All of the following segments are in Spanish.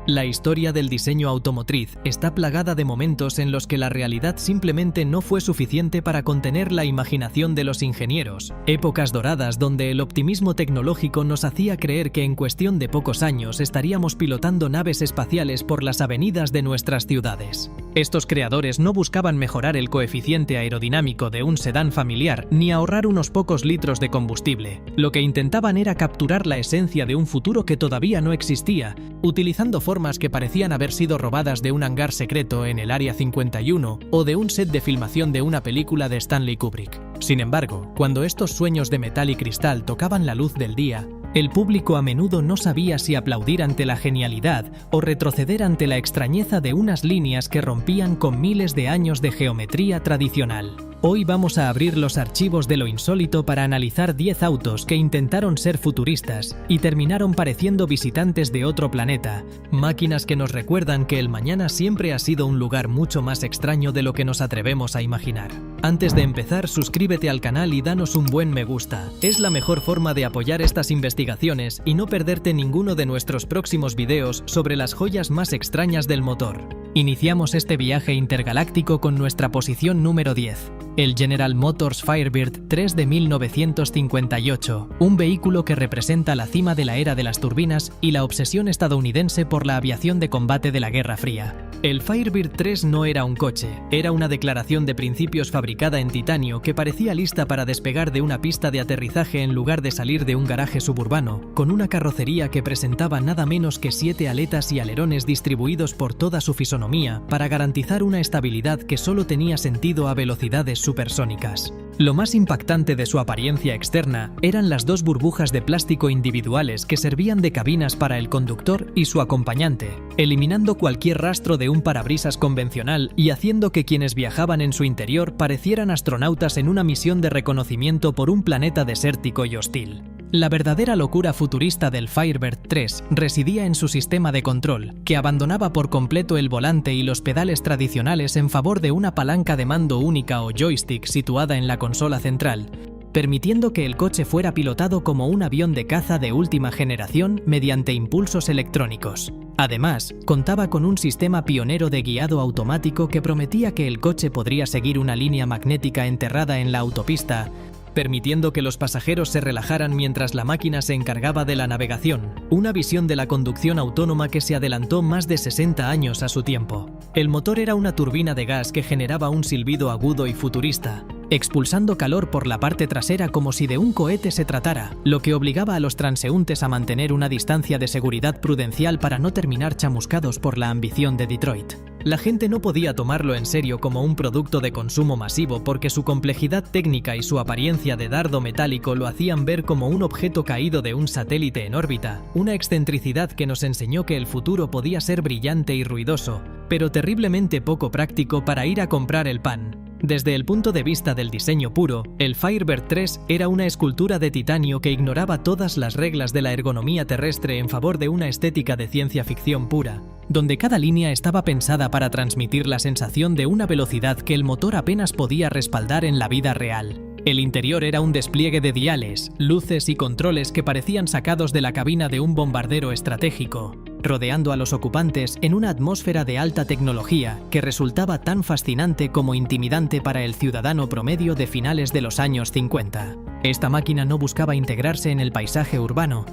La historia del diseño automotriz está plagada de momentos en los que la realidad simplemente no fue suficiente para contener la imaginación de los ingenieros. Épocas doradas donde el optimismo tecnológico nos hacía creer que en cuestión de pocos años estaríamos pilotando naves espaciales por las avenidas de nuestras ciudades. Estos creadores no buscaban mejorar el coeficiente aerodinámico de un sedán familiar ni ahorrar unos pocos litros de combustible. Lo que intentaban era capturar la esencia de un futuro que todavía no existía, utilizando formas que parecían haber sido robadas de un hangar secreto en el Área 51 o de un set de filmación de una película de Stanley Kubrick. Sin embargo, cuando estos sueños de metal y cristal tocaban la luz del día, el público a menudo no sabía si aplaudir ante la genialidad o retroceder ante la extrañeza de unas líneas que rompían con miles de años de geometría tradicional. Hoy vamos a abrir los archivos de lo insólito para analizar 10 autos que intentaron ser futuristas y terminaron pareciendo visitantes de otro planeta, máquinas que nos recuerdan que el mañana siempre ha sido un lugar mucho más extraño de lo que nos atrevemos a imaginar. Antes de empezar, suscríbete al canal y danos un buen me gusta. Es la mejor forma de apoyar estas investigaciones y no perderte ninguno de nuestros próximos videos sobre las joyas más extrañas del motor. Iniciamos este viaje intergaláctico con nuestra posición número 10. El General Motors Firebird 3 de 1958, un vehículo que representa la cima de la era de las turbinas y la obsesión estadounidense por la aviación de combate de la Guerra Fría. El Firebird 3 no era un coche, era una declaración de principios fabricada en titanio que parecía lista para despegar de una pista de aterrizaje en lugar de salir de un garaje suburbano, con una carrocería que presentaba nada menos que 7 aletas y alerones distribuidos por toda su fisonomía para garantizar una estabilidad que solo tenía sentido a velocidades supersónicas. Lo más impactante de su apariencia externa eran las 2 burbujas de plástico individuales que servían de cabinas para el conductor y su acompañante, eliminando cualquier rastro de un parabrisas convencional y haciendo que quienes viajaban en su interior parecieran astronautas en una misión de reconocimiento por un planeta desértico y hostil. La verdadera locura futurista del Firebird 3 residía en su sistema de control, que abandonaba por completo el volante y los pedales tradicionales en favor de una palanca de mando única o joystick situada en la consola central, permitiendo que el coche fuera pilotado como un avión de caza de última generación mediante impulsos electrónicos. Además, contaba con un sistema pionero de guiado automático que prometía que el coche podría seguir una línea magnética enterrada en la autopista, permitiendo que los pasajeros se relajaran mientras la máquina se encargaba de la navegación, una visión de la conducción autónoma que se adelantó más de 60 años a su tiempo. El motor era una turbina de gas que generaba un silbido agudo y futurista, expulsando calor por la parte trasera como si de un cohete se tratara, lo que obligaba a los transeúntes a mantener una distancia de seguridad prudencial para no terminar chamuscados por la ambición de Detroit. La gente no podía tomarlo en serio como un producto de consumo masivo porque su complejidad técnica y su apariencia de dardo metálico lo hacían ver como un objeto caído de un satélite en órbita, una excentricidad que nos enseñó que el futuro podía ser brillante y ruidoso, pero terriblemente poco práctico para ir a comprar el pan. Desde el punto de vista del diseño puro, el Firebird 3 era una escultura de titanio que ignoraba todas las reglas de la ergonomía terrestre en favor de una estética de ciencia ficción pura, donde cada línea estaba pensada para transmitir la sensación de una velocidad que el motor apenas podía respaldar en la vida real. El interior era un despliegue de diales, luces y controles que parecían sacados de la cabina de un bombardero estratégico, rodeando a los ocupantes en una atmósfera de alta tecnología que resultaba tan fascinante como intimidante para el ciudadano promedio de finales de los años 50. Esta máquina no buscaba integrarse en el paisaje urbano,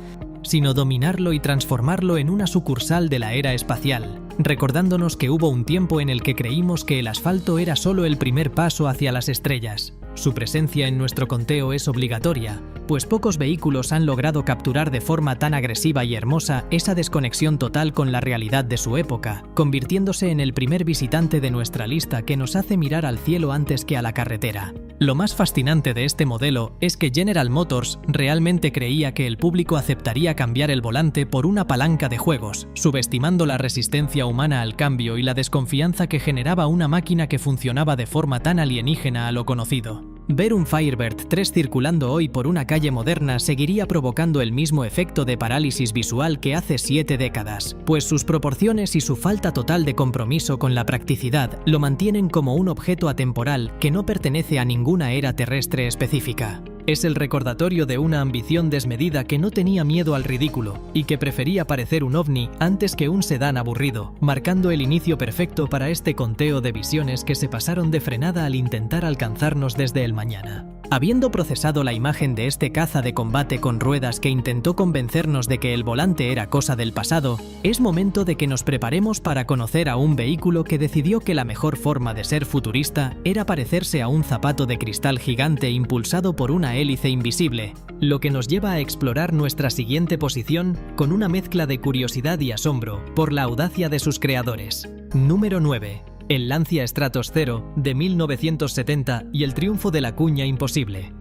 sino dominarlo y transformarlo en una sucursal de la era espacial, recordándonos que hubo un tiempo en el que creímos que el asfalto era solo el primer paso hacia las estrellas. Su presencia en nuestro conteo es obligatoria, pues pocos vehículos han logrado capturar de forma tan agresiva y hermosa esa desconexión total con la realidad de su época, convirtiéndose en el primer visitante de nuestra lista que nos hace mirar al cielo antes que a la carretera. Lo más fascinante de este modelo es que General Motors realmente creía que el público aceptaría cambiar el volante por una palanca de juegos, subestimando la resistencia humana al cambio y la desconfianza que generaba una máquina que funcionaba de forma tan alienígena a lo conocido. Ver un Firebird 3 circulando hoy por una calle moderna seguiría provocando el mismo efecto de parálisis visual que hace 7 décadas, pues sus proporciones y su falta total de compromiso con la practicidad lo mantienen como un objeto atemporal que no pertenece a ninguna era terrestre específica. Es el recordatorio de una ambición desmedida que no tenía miedo al ridículo y que prefería parecer un ovni antes que un sedán aburrido, marcando el inicio perfecto para este conteo de visiones que se pasaron de frenada al intentar alcanzarnos desde el mañana. Habiendo procesado la imagen de este caza de combate con ruedas que intentó convencernos de que el volante era cosa del pasado, es momento de que nos preparemos para conocer a un vehículo que decidió que la mejor forma de ser futurista era parecerse a un zapato de cristal gigante impulsado por una hélice invisible, lo que nos lleva a explorar nuestra siguiente posición con una mezcla de curiosidad y asombro por la audacia de sus creadores. Número 9. El Lancia Stratos 0 de 1970 y el triunfo de la cuña imposible.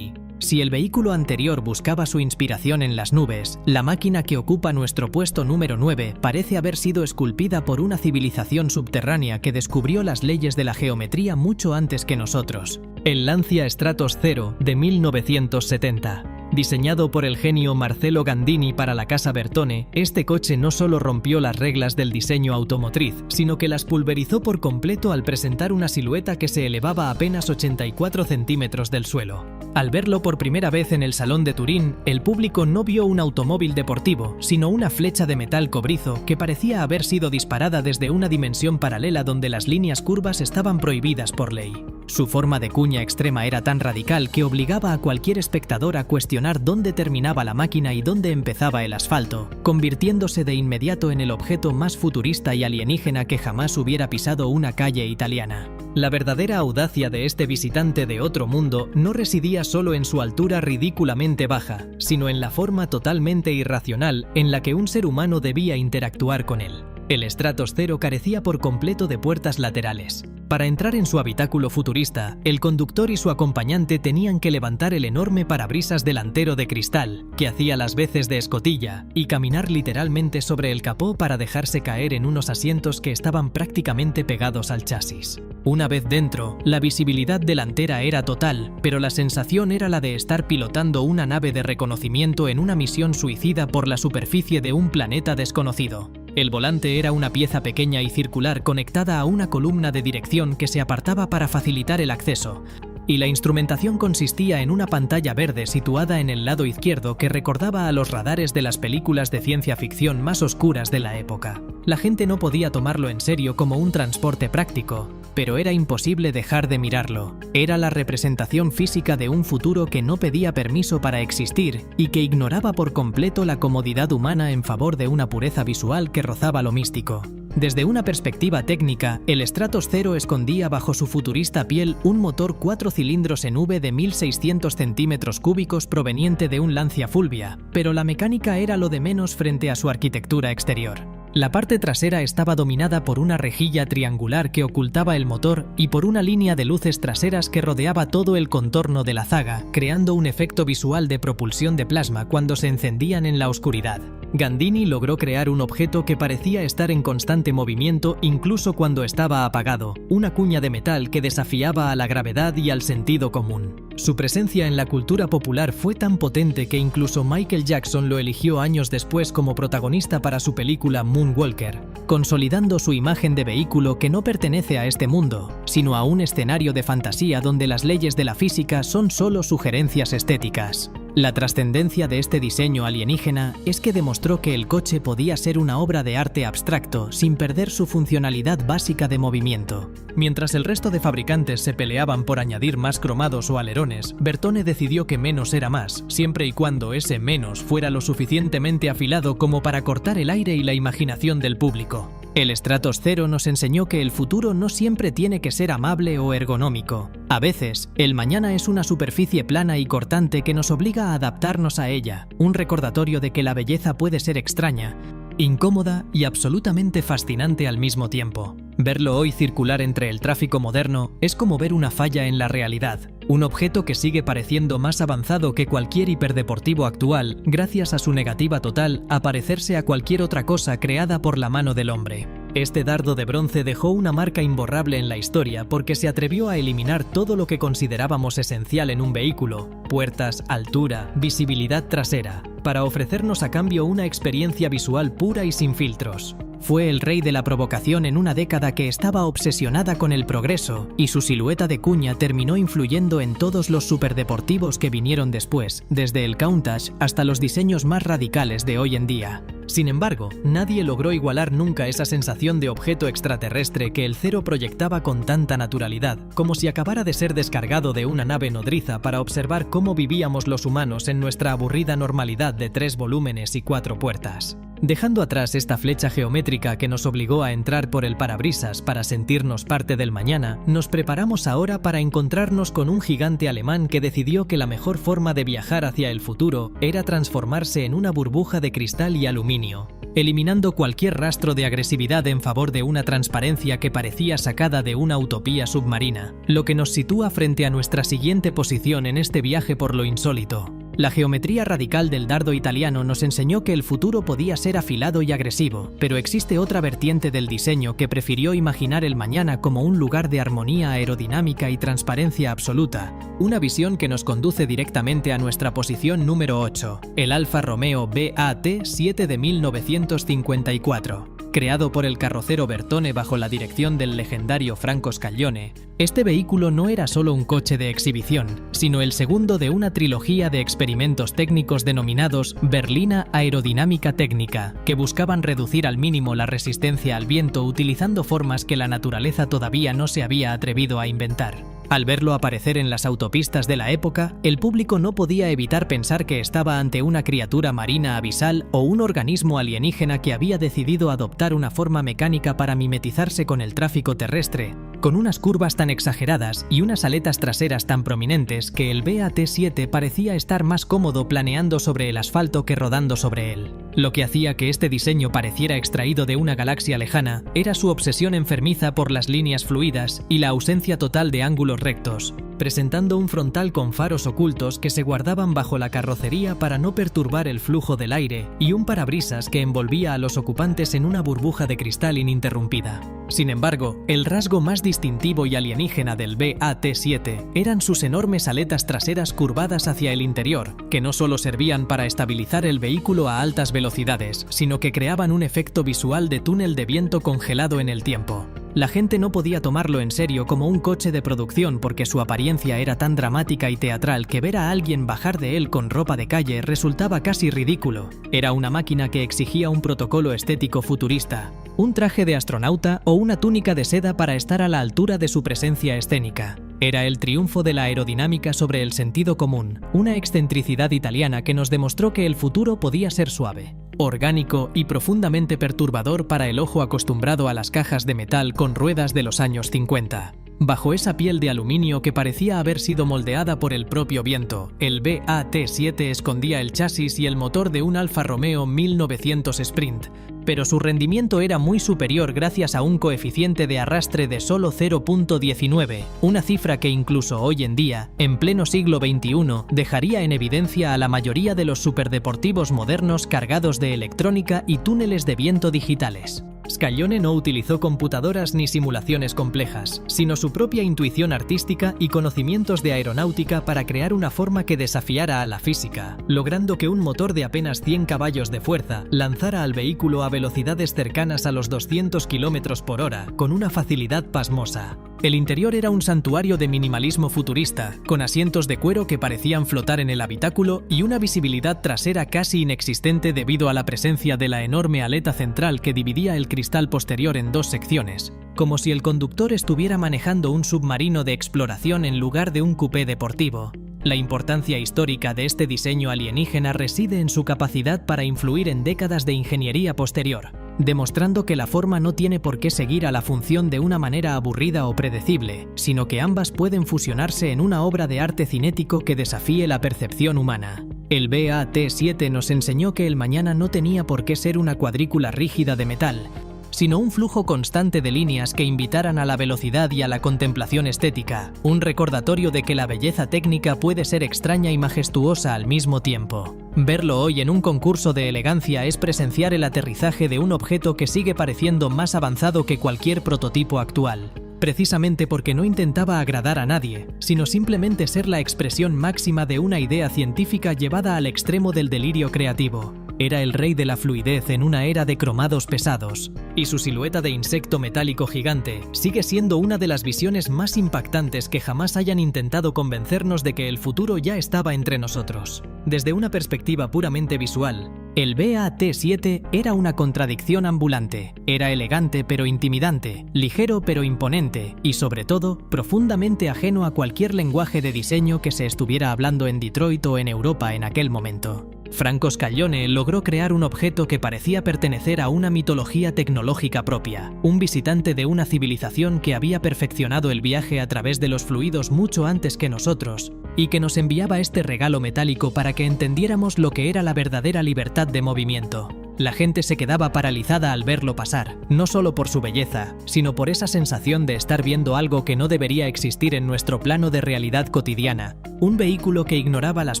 Si el vehículo anterior buscaba su inspiración en las nubes, la máquina que ocupa nuestro puesto número 9 parece haber sido esculpida por una civilización subterránea que descubrió las leyes de la geometría mucho antes que nosotros. El Lancia Stratos 0 de 1970. Diseñado por el genio Marcello Gandini para la casa Bertone, este coche no solo rompió las reglas del diseño automotriz, sino que las pulverizó por completo al presentar una silueta que se elevaba apenas 84 centímetros del suelo. Al verlo por primera vez en el Salón de Turín, el público no vio un automóvil deportivo, sino una flecha de metal cobrizo que parecía haber sido disparada desde una dimensión paralela donde las líneas curvas estaban prohibidas por ley. Su forma de cuña extrema era tan radical que obligaba a cualquier espectador a cuestionar dónde terminaba la máquina y dónde empezaba el asfalto, convirtiéndose de inmediato en el objeto más futurista y alienígena que jamás hubiera pisado una calle italiana. La verdadera audacia de este visitante de otro mundo no residía solo en su altura ridículamente baja, sino en la forma totalmente irracional en la que un ser humano debía interactuar con él. El Stratos 0 carecía por completo de puertas laterales. Para entrar en su habitáculo futurista, el conductor y su acompañante tenían que levantar el enorme parabrisas delantero de cristal, que hacía las veces de escotilla, y caminar literalmente sobre el capó para dejarse caer en unos asientos que estaban prácticamente pegados al chasis. Una vez dentro, la visibilidad delantera era total, pero la sensación era la de estar pilotando una nave de reconocimiento en una misión suicida por la superficie de un planeta desconocido. El volante era una pieza pequeña y circular conectada a una columna de dirección que se apartaba para facilitar el acceso, y la instrumentación consistía en una pantalla verde situada en el lado izquierdo que recordaba a los radares de las películas de ciencia ficción más oscuras de la época. La gente no podía tomarlo en serio como un transporte práctico, pero era imposible dejar de mirarlo. Era la representación física de un futuro que no pedía permiso para existir y que ignoraba por completo la comodidad humana en favor de una pureza visual que rozaba lo místico. Desde una perspectiva técnica, el Stratos 0 escondía bajo su futurista piel un motor 4 cilindros en V de 1600 centímetros cúbicos proveniente de un Lancia Fulvia, pero la mecánica era lo de menos frente a su arquitectura exterior. La parte trasera estaba dominada por una rejilla triangular que ocultaba el motor y por una línea de luces traseras que rodeaba todo el contorno de la zaga, creando un efecto visual de propulsión de plasma cuando se encendían en la oscuridad. Gandini logró crear un objeto que parecía estar en constante movimiento incluso cuando estaba apagado, una cuña de metal que desafiaba a la gravedad y al sentido común. Su presencia en la cultura popular fue tan potente que incluso Michael Jackson lo eligió años después como protagonista para su película Moonwalker, consolidando su imagen de vehículo que no pertenece a este mundo, sino a un escenario de fantasía donde las leyes de la física son solo sugerencias estéticas. La trascendencia de este diseño alienígena es que demostró que el coche podía ser una obra de arte abstracto sin perder su funcionalidad básica de movimiento. Mientras el resto de fabricantes se peleaban por añadir más cromados o alerones, Bertone decidió que menos era más, siempre y cuando ese menos fuera lo suficientemente afilado como para cortar el aire y la imaginación del público. El Stratos 0 nos enseñó que el futuro no siempre tiene que ser amable o ergonómico. A veces, el mañana es una superficie plana y cortante que nos obliga a adaptarnos a ella, un recordatorio de que la belleza puede ser extraña, incómoda y absolutamente fascinante al mismo tiempo. Verlo hoy circular entre el tráfico moderno es como ver una falla en la realidad, un objeto que sigue pareciendo más avanzado que cualquier hiperdeportivo actual gracias a su negativa total a parecerse a cualquier otra cosa creada por la mano del hombre. Este dardo de bronce dejó una marca imborrable en la historia porque se atrevió a eliminar todo lo que considerábamos esencial en un vehículo: puertas, altura, visibilidad trasera, para ofrecernos a cambio una experiencia visual pura y sin filtros. Fue el rey de la provocación en una década que estaba obsesionada con el progreso, y su silueta de cuña terminó influyendo en todos los superdeportivos que vinieron después, desde el Countach hasta los diseños más radicales de hoy en día. Sin embargo, nadie logró igualar nunca esa sensación de objeto extraterrestre que el Zero proyectaba con tanta naturalidad, como si acabara de ser descargado de una nave nodriza para observar cómo vivíamos los humanos en nuestra aburrida normalidad de 3 volúmenes y 4 puertas. Dejando atrás esta flecha geométrica que nos obligó a entrar por el parabrisas para sentirnos parte del mañana, nos preparamos ahora para encontrarnos con un gigante alemán que decidió que la mejor forma de viajar hacia el futuro era transformarse en una burbuja de cristal y aluminio, eliminando cualquier rastro de agresividad en favor de una transparencia que parecía sacada de una utopía submarina, lo que nos sitúa frente a nuestra siguiente posición en este viaje por lo insólito. La geometría radical del dardo italiano nos enseñó que el futuro podía ser afilado y agresivo, pero existe otra vertiente del diseño que prefirió imaginar el mañana como un lugar de armonía aerodinámica y transparencia absoluta, una visión que nos conduce directamente a nuestra posición número 8, el Alfa Romeo BAT7 de 1954. Creado por el carrocero Bertone bajo la dirección del legendario Franco Scaglione, este vehículo no era solo un coche de exhibición, sino el segundo de una trilogía de experimentos técnicos denominados Berlina Aerodinámica Técnica, que buscaban reducir al mínimo la resistencia al viento utilizando formas que la naturaleza todavía no se había atrevido a inventar. Al verlo aparecer en las autopistas de la época, el público no podía evitar pensar que estaba ante una criatura marina abisal o un organismo alienígena que había decidido adoptar una forma mecánica para mimetizarse con el tráfico terrestre, con unas curvas tan exageradas y unas aletas traseras tan prominentes que el BAT7 parecía estar más cómodo planeando sobre el asfalto que rodando sobre él. Lo que hacía que este diseño pareciera extraído de una galaxia lejana era su obsesión enfermiza por las líneas fluidas y la ausencia total de ángulos rectos, presentando un frontal con faros ocultos que se guardaban bajo la carrocería para no perturbar el flujo del aire y un parabrisas que envolvía a los ocupantes en una burbuja de cristal ininterrumpida. Sin embargo, el rasgo más distintivo y alienígena del BAT7 eran sus enormes aletas traseras curvadas hacia el interior, que no solo servían para estabilizar el vehículo a altas velocidades, sino que creaban un efecto visual de túnel de viento congelado en el tiempo. La gente no podía tomarlo en serio como un coche de producción porque su apariencia era tan dramática y teatral que ver a alguien bajar de él con ropa de calle resultaba casi ridículo. Era una máquina que exigía un protocolo estético futurista, un traje de astronauta o una túnica de seda para estar a la altura de su presencia escénica. Era el triunfo de la aerodinámica sobre el sentido común, una excentricidad italiana que nos demostró que el futuro podía ser suave, orgánico y profundamente perturbador para el ojo acostumbrado a las cajas de metal con ruedas de los años 50. Bajo esa piel de aluminio que parecía haber sido moldeada por el propio viento, el BAT7 escondía el chasis y el motor de un Alfa Romeo 1900 Sprint, pero su rendimiento era muy superior gracias a un coeficiente de arrastre de solo 0.19, una cifra que incluso hoy en día, en pleno siglo XXI, dejaría en evidencia a la mayoría de los superdeportivos modernos cargados de electrónica y túneles de viento digitales. Scaglione no utilizó computadoras ni simulaciones complejas, sino su propia intuición artística y conocimientos de aeronáutica para crear una forma que desafiara a la física, logrando que un motor de apenas 100 caballos de fuerza lanzara al vehículo a velocidades cercanas a los 200 km por hora con una facilidad pasmosa. El interior era un santuario de minimalismo futurista, con asientos de cuero que parecían flotar en el habitáculo y una visibilidad trasera casi inexistente debido a la presencia de la enorme aleta central que dividía el cristal posterior en dos secciones, como si el conductor estuviera manejando un submarino de exploración en lugar de un coupé deportivo. La importancia histórica de este diseño alienígena reside en su capacidad para influir en décadas de ingeniería posterior, demostrando que la forma no tiene por qué seguir a la función de una manera aburrida o predecible, sino que ambas pueden fusionarse en una obra de arte cinético que desafíe la percepción humana. El BAT7 nos enseñó que el mañana no tenía por qué ser una cuadrícula rígida de metal, sino un flujo constante de líneas que invitaran a la velocidad y a la contemplación estética, un recordatorio de que la belleza técnica puede ser extraña y majestuosa al mismo tiempo. Verlo hoy en un concurso de elegancia es presenciar el aterrizaje de un objeto que sigue pareciendo más avanzado que cualquier prototipo actual, precisamente porque no intentaba agradar a nadie, sino simplemente ser la expresión máxima de una idea científica llevada al extremo del delirio creativo. Era el rey de la fluidez en una era de cromados pesados, y su silueta de insecto metálico gigante sigue siendo una de las visiones más impactantes que jamás hayan intentado convencernos de que el futuro ya estaba entre nosotros. Desde una perspectiva puramente visual, el BA-T7 era una contradicción ambulante. Era elegante pero intimidante, ligero pero imponente y, sobre todo, profundamente ajeno a cualquier lenguaje de diseño que se estuviera hablando en Detroit o en Europa en aquel momento. Franco Scaglione logró crear un objeto que parecía pertenecer a una mitología tecnológica propia, un visitante de una civilización que había perfeccionado el viaje a través de los fluidos mucho antes que nosotros, y que nos enviaba este regalo metálico para que entendiéramos lo que era la verdadera libertad de movimiento. La gente se quedaba paralizada al verlo pasar, no solo por su belleza, sino por esa sensación de estar viendo algo que no debería existir en nuestro plano de realidad cotidiana, un vehículo que ignoraba las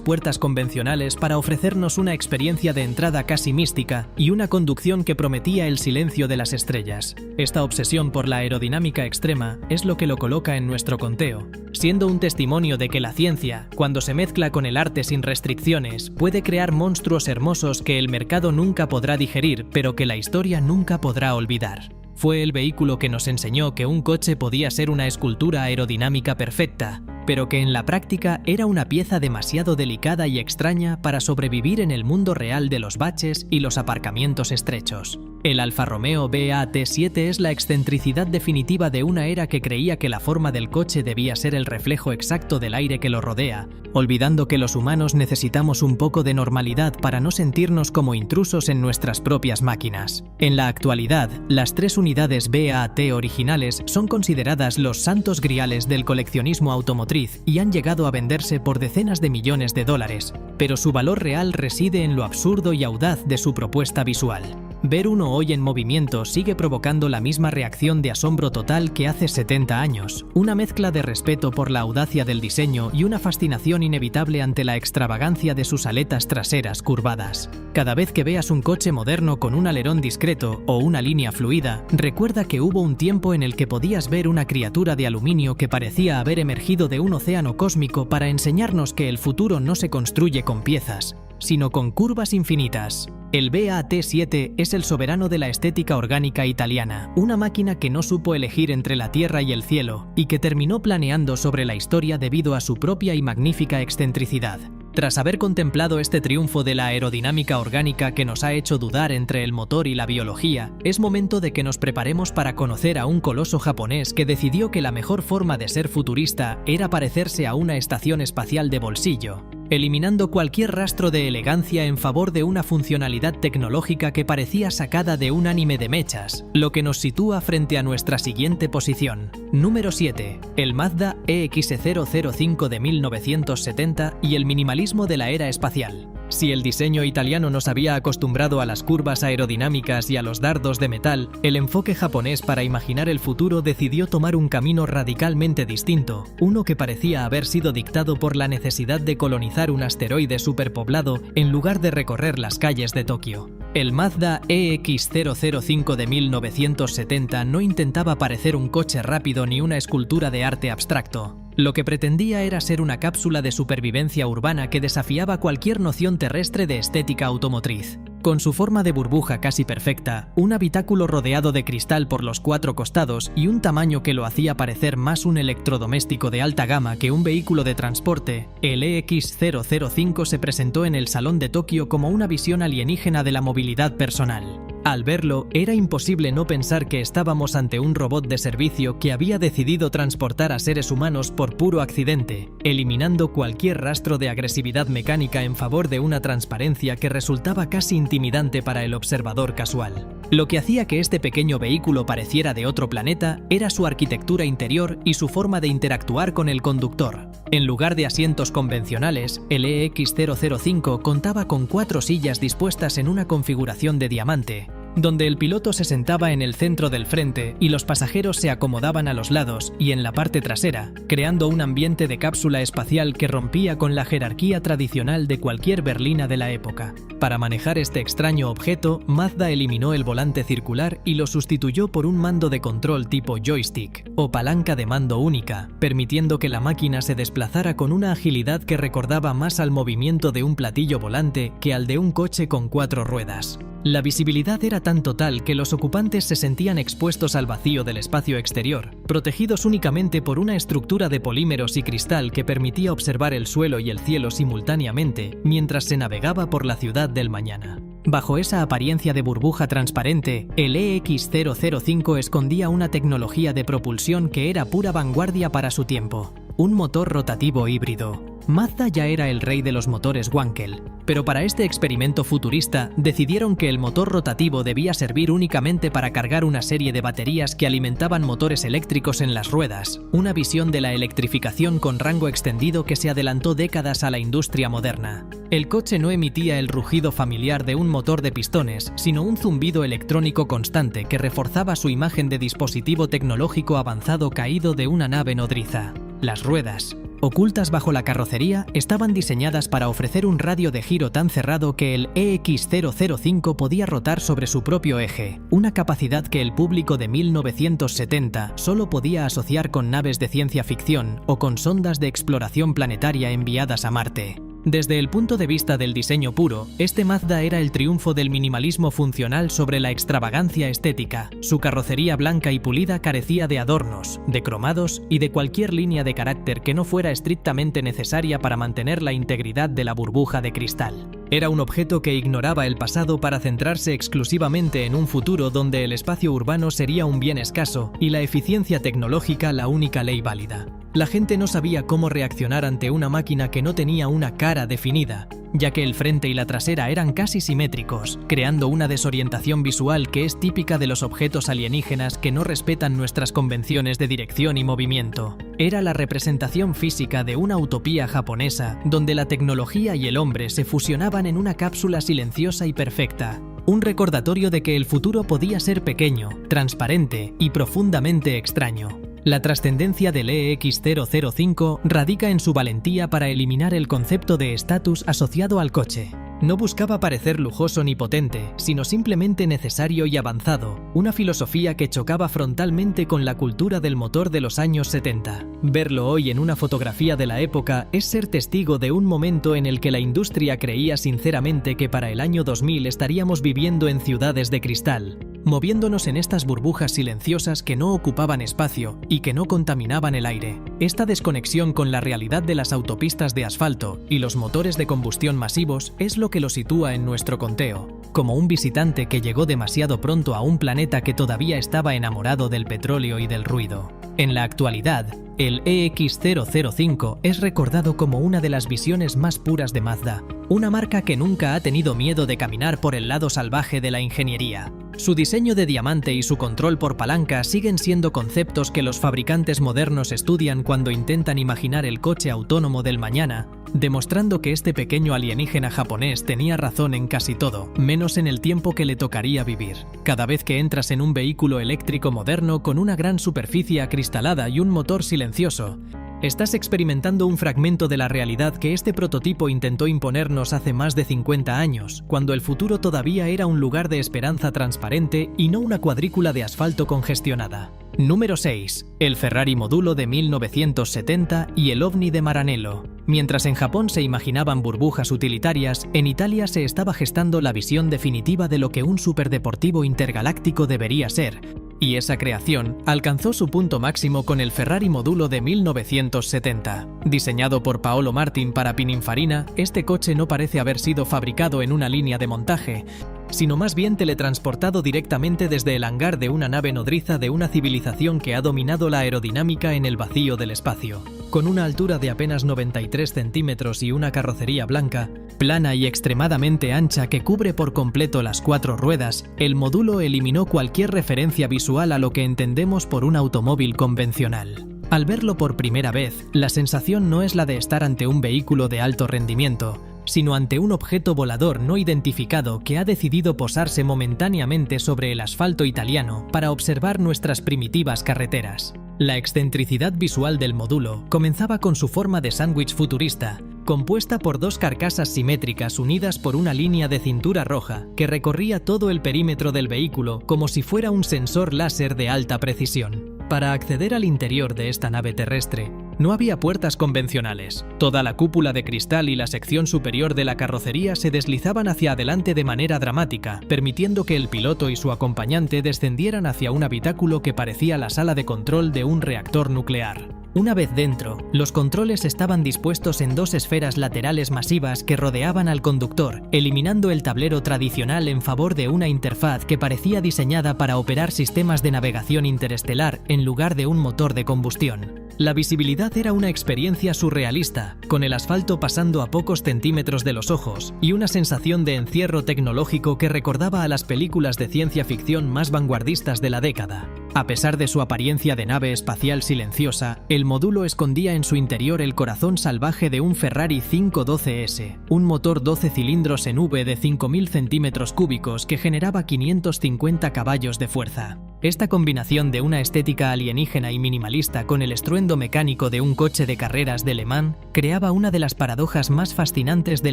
puertas convencionales para ofrecernos una experiencia de entrada casi mística y una conducción que prometía el silencio de las estrellas. Esta obsesión por la aerodinámica extrema es lo que lo coloca en nuestro conteo, siendo un testimonio de que la ciencia, cuando se mezcla con el arte sin restricciones, puede crear monstruos hermosos que el mercado nunca podrá digerir, pero que la historia nunca podrá olvidar. Fue el vehículo que nos enseñó que un coche podía ser una escultura aerodinámica perfecta, pero que en la práctica era una pieza demasiado delicada y extraña para sobrevivir en el mundo real de los baches y los aparcamientos estrechos. El Alfa Romeo BA-T7 es la excentricidad definitiva de una era que creía que la forma del coche debía ser el reflejo exacto del aire que lo rodea, olvidando que los humanos necesitamos un poco de normalidad para no sentirnos como intrusos en nuestras propias máquinas. En la actualidad, las 3 unidades BA-T originales son consideradas los santos griales del coleccionismo automotriz y han llegado a venderse por decenas de millones de dólares, pero su valor real reside en lo absurdo y audaz de su propuesta visual. Ver uno hoy en movimiento sigue provocando la misma reacción de asombro total que hace 70 años, una mezcla de respeto por la audacia del diseño y una fascinación inevitable ante la extravagancia de sus aletas traseras curvadas. Cada vez que veas un coche moderno con un alerón discreto o una línea fluida, recuerda que hubo un tiempo en el que podías ver una criatura de aluminio que parecía haber emergido de un océano cósmico para enseñarnos que el futuro no se construye con piezas, sino con curvas infinitas. El BA-T7 es el soberano de la estética orgánica italiana, una máquina que no supo elegir entre la tierra y el cielo, y que terminó planeando sobre la historia debido a su propia y magnífica excentricidad. Tras haber contemplado este triunfo de la aerodinámica orgánica que nos ha hecho dudar entre el motor y la biología, es momento de que nos preparemos para conocer a un coloso japonés que decidió que la mejor forma de ser futurista era parecerse a una estación espacial de bolsillo, eliminando cualquier rastro de elegancia en favor de una funcionalidad tecnológica que parecía sacada de un anime de mechas, lo que nos sitúa frente a nuestra siguiente posición. Número 7. El Mazda EX005 de 1970 y el minimalismo de la era espacial. Si el diseño italiano nos había acostumbrado a las curvas aerodinámicas y a los dardos de metal, el enfoque japonés para imaginar el futuro decidió tomar un camino radicalmente distinto, uno que parecía haber sido dictado por la necesidad de colonizar un asteroide superpoblado en lugar de recorrer las calles de Tokio. El Mazda EX005 de 1970 no intentaba parecer un coche rápido ni una escultura de arte abstracto. Lo que pretendía era ser una cápsula de supervivencia urbana que desafiaba cualquier noción terrestre de estética automotriz. Con su forma de burbuja casi perfecta, un habitáculo rodeado de cristal por los 4 costados y un tamaño que lo hacía parecer más un electrodoméstico de alta gama que un vehículo de transporte, el EX005 se presentó en el Salón de Tokio como una visión alienígena de la movilidad personal. Al verlo, era imposible no pensar que estábamos ante un robot de servicio que había decidido transportar a seres humanos por puro accidente, eliminando cualquier rastro de agresividad mecánica en favor de una transparencia que resultaba casi intimidante para el observador casual. Lo que hacía que este pequeño vehículo pareciera de otro planeta era su arquitectura interior y su forma de interactuar con el conductor. En lugar de asientos convencionales, el EX005 contaba con 4 sillas dispuestas en una configuración de diamante, donde el piloto se sentaba en el centro del frente y los pasajeros se acomodaban a los lados y en la parte trasera, creando un ambiente de cápsula espacial que rompía con la jerarquía tradicional de cualquier berlina de la época. Para manejar este extraño objeto, Mazda eliminó el volante circular y lo sustituyó por un mando de control tipo joystick o palanca de mando única, permitiendo que la máquina se desplazara con una agilidad que recordaba más al movimiento de un platillo volante que al de un coche con 4 ruedas. La visibilidad era tan total que los ocupantes se sentían expuestos al vacío del espacio exterior, protegidos únicamente por una estructura de polímeros y cristal que permitía observar el suelo y el cielo simultáneamente mientras se navegaba por la ciudad del mañana. Bajo esa apariencia de burbuja transparente, el EX005 escondía una tecnología de propulsión que era pura vanguardia para su tiempo: un motor rotativo híbrido. Mazda ya era el rey de los motores Wankel, pero para este experimento futurista decidieron que el motor rotativo debía servir únicamente para cargar una serie de baterías que alimentaban motores eléctricos en las ruedas, una visión de la electrificación con rango extendido que se adelantó décadas a la industria moderna. El coche no emitía el rugido familiar de un motor de pistones, sino un zumbido electrónico constante que reforzaba su imagen de dispositivo tecnológico avanzado caído de una nave nodriza. Las ruedas, ocultas bajo la carrocería, estaban diseñadas para ofrecer un radio de giro tan cerrado que el EX005 podía rotar sobre su propio eje, una capacidad que el público de 1970 solo podía asociar con naves de ciencia ficción o con sondas de exploración planetaria enviadas a Marte. Desde el punto de vista del diseño puro, este Mazda era el triunfo del minimalismo funcional sobre la extravagancia estética. Su carrocería blanca y pulida carecía de adornos, de cromados y de cualquier línea de carácter que no fuera estrictamente necesaria para mantener la integridad de la burbuja de cristal. Era un objeto que ignoraba el pasado para centrarse exclusivamente en un futuro donde el espacio urbano sería un bien escaso y la eficiencia tecnológica la única ley válida. La gente no sabía cómo reaccionar ante una máquina que no tenía una cara definida, ya que el frente y la trasera eran casi simétricos, creando una desorientación visual que es típica de los objetos alienígenas que no respetan nuestras convenciones de dirección y movimiento. Era la representación física de una utopía japonesa, donde la tecnología y el hombre se fusionaban en una cápsula silenciosa y perfecta. Un recordatorio de que el futuro podía ser pequeño, transparente y profundamente extraño. La trascendencia del EX005 radica en su valentía para eliminar el concepto de estatus asociado al coche. No buscaba parecer lujoso ni potente, sino simplemente necesario y avanzado, una filosofía que chocaba frontalmente con la cultura del motor de los años 70. Verlo hoy en una fotografía de la época es ser testigo de un momento en el que la industria creía sinceramente que para el año 2000 estaríamos viviendo en ciudades de cristal, moviéndonos en estas burbujas silenciosas que no ocupaban espacio y que no contaminaban el aire. Esta desconexión con la realidad de las autopistas de asfalto y los motores de combustión masivos es lo que lo sitúa en nuestro conteo, como un visitante que llegó demasiado pronto a un planeta que todavía estaba enamorado del petróleo y del ruido. En la actualidad, el EX005 es recordado como una de las visiones más puras de Mazda, una marca que nunca ha tenido miedo de caminar por el lado salvaje de la ingeniería. Su diseño de diamante y su control por palanca siguen siendo conceptos que los fabricantes modernos estudian cuando intentan imaginar el coche autónomo del mañana, demostrando que este pequeño alienígena japonés tenía razón en casi todo, menos en el tiempo que le tocaría vivir. Cada vez que entras en un vehículo eléctrico moderno con una gran superficie acristalada y un motor silencioso, estás experimentando un fragmento de la realidad que este prototipo intentó imponernos hace más de 50 años, cuando el futuro todavía era un lugar de esperanza transparente y no una cuadrícula de asfalto congestionada. Número 6. El Ferrari Modulo de 1970 y el OVNI de Maranello. Mientras en Japón se imaginaban burbujas utilitarias, en Italia se estaba gestando la visión definitiva de lo que un superdeportivo intergaláctico debería ser, y esa creación alcanzó su punto máximo con el Ferrari Modulo de 1970. Diseñado por Paolo Martin para Pininfarina, este coche no parece haber sido fabricado en una línea de montaje, sino más bien teletransportado directamente desde el hangar de una nave nodriza de una civilización que ha dominado la aerodinámica en el vacío del espacio. Con una altura de apenas 93 centímetros y una carrocería blanca, plana y extremadamente ancha que cubre por completo las 4 ruedas, el módulo eliminó cualquier referencia visual a lo que entendemos por un automóvil convencional. Al verlo por primera vez, la sensación no es la de estar ante un vehículo de alto rendimiento, sino ante un objeto volador no identificado que ha decidido posarse momentáneamente sobre el asfalto italiano para observar nuestras primitivas carreteras. La excentricidad visual del módulo comenzaba con su forma de sándwich futurista, compuesta por dos carcasas simétricas unidas por una línea de cintura roja que recorría todo el perímetro del vehículo como si fuera un sensor láser de alta precisión. Para acceder al interior de esta nave terrestre, no había puertas convencionales. Toda la cúpula de cristal y la sección superior de la carrocería se deslizaban hacia adelante de manera dramática, permitiendo que el piloto y su acompañante descendieran hacia un habitáculo que parecía la sala de control de un reactor nuclear. Una vez dentro, los controles estaban dispuestos en dos esferas laterales masivas que rodeaban al conductor, eliminando el tablero tradicional en favor de una interfaz que parecía diseñada para operar sistemas de navegación interestelar en lugar de un motor de combustión. La visibilidad era una experiencia surrealista, con el asfalto pasando a pocos centímetros de los ojos y una sensación de encierro tecnológico que recordaba a las películas de ciencia ficción más vanguardistas de la década. A pesar de su apariencia de nave espacial silenciosa, el módulo escondía en su interior el corazón salvaje de un Ferrari 512S, un motor 12 cilindros en V de 5.000 centímetros cúbicos que generaba 550 caballos de fuerza. Esta combinación de una estética alienígena y minimalista con el estruendo mecánico de un coche de carreras de Le Mans creaba una de las paradojas más fascinantes de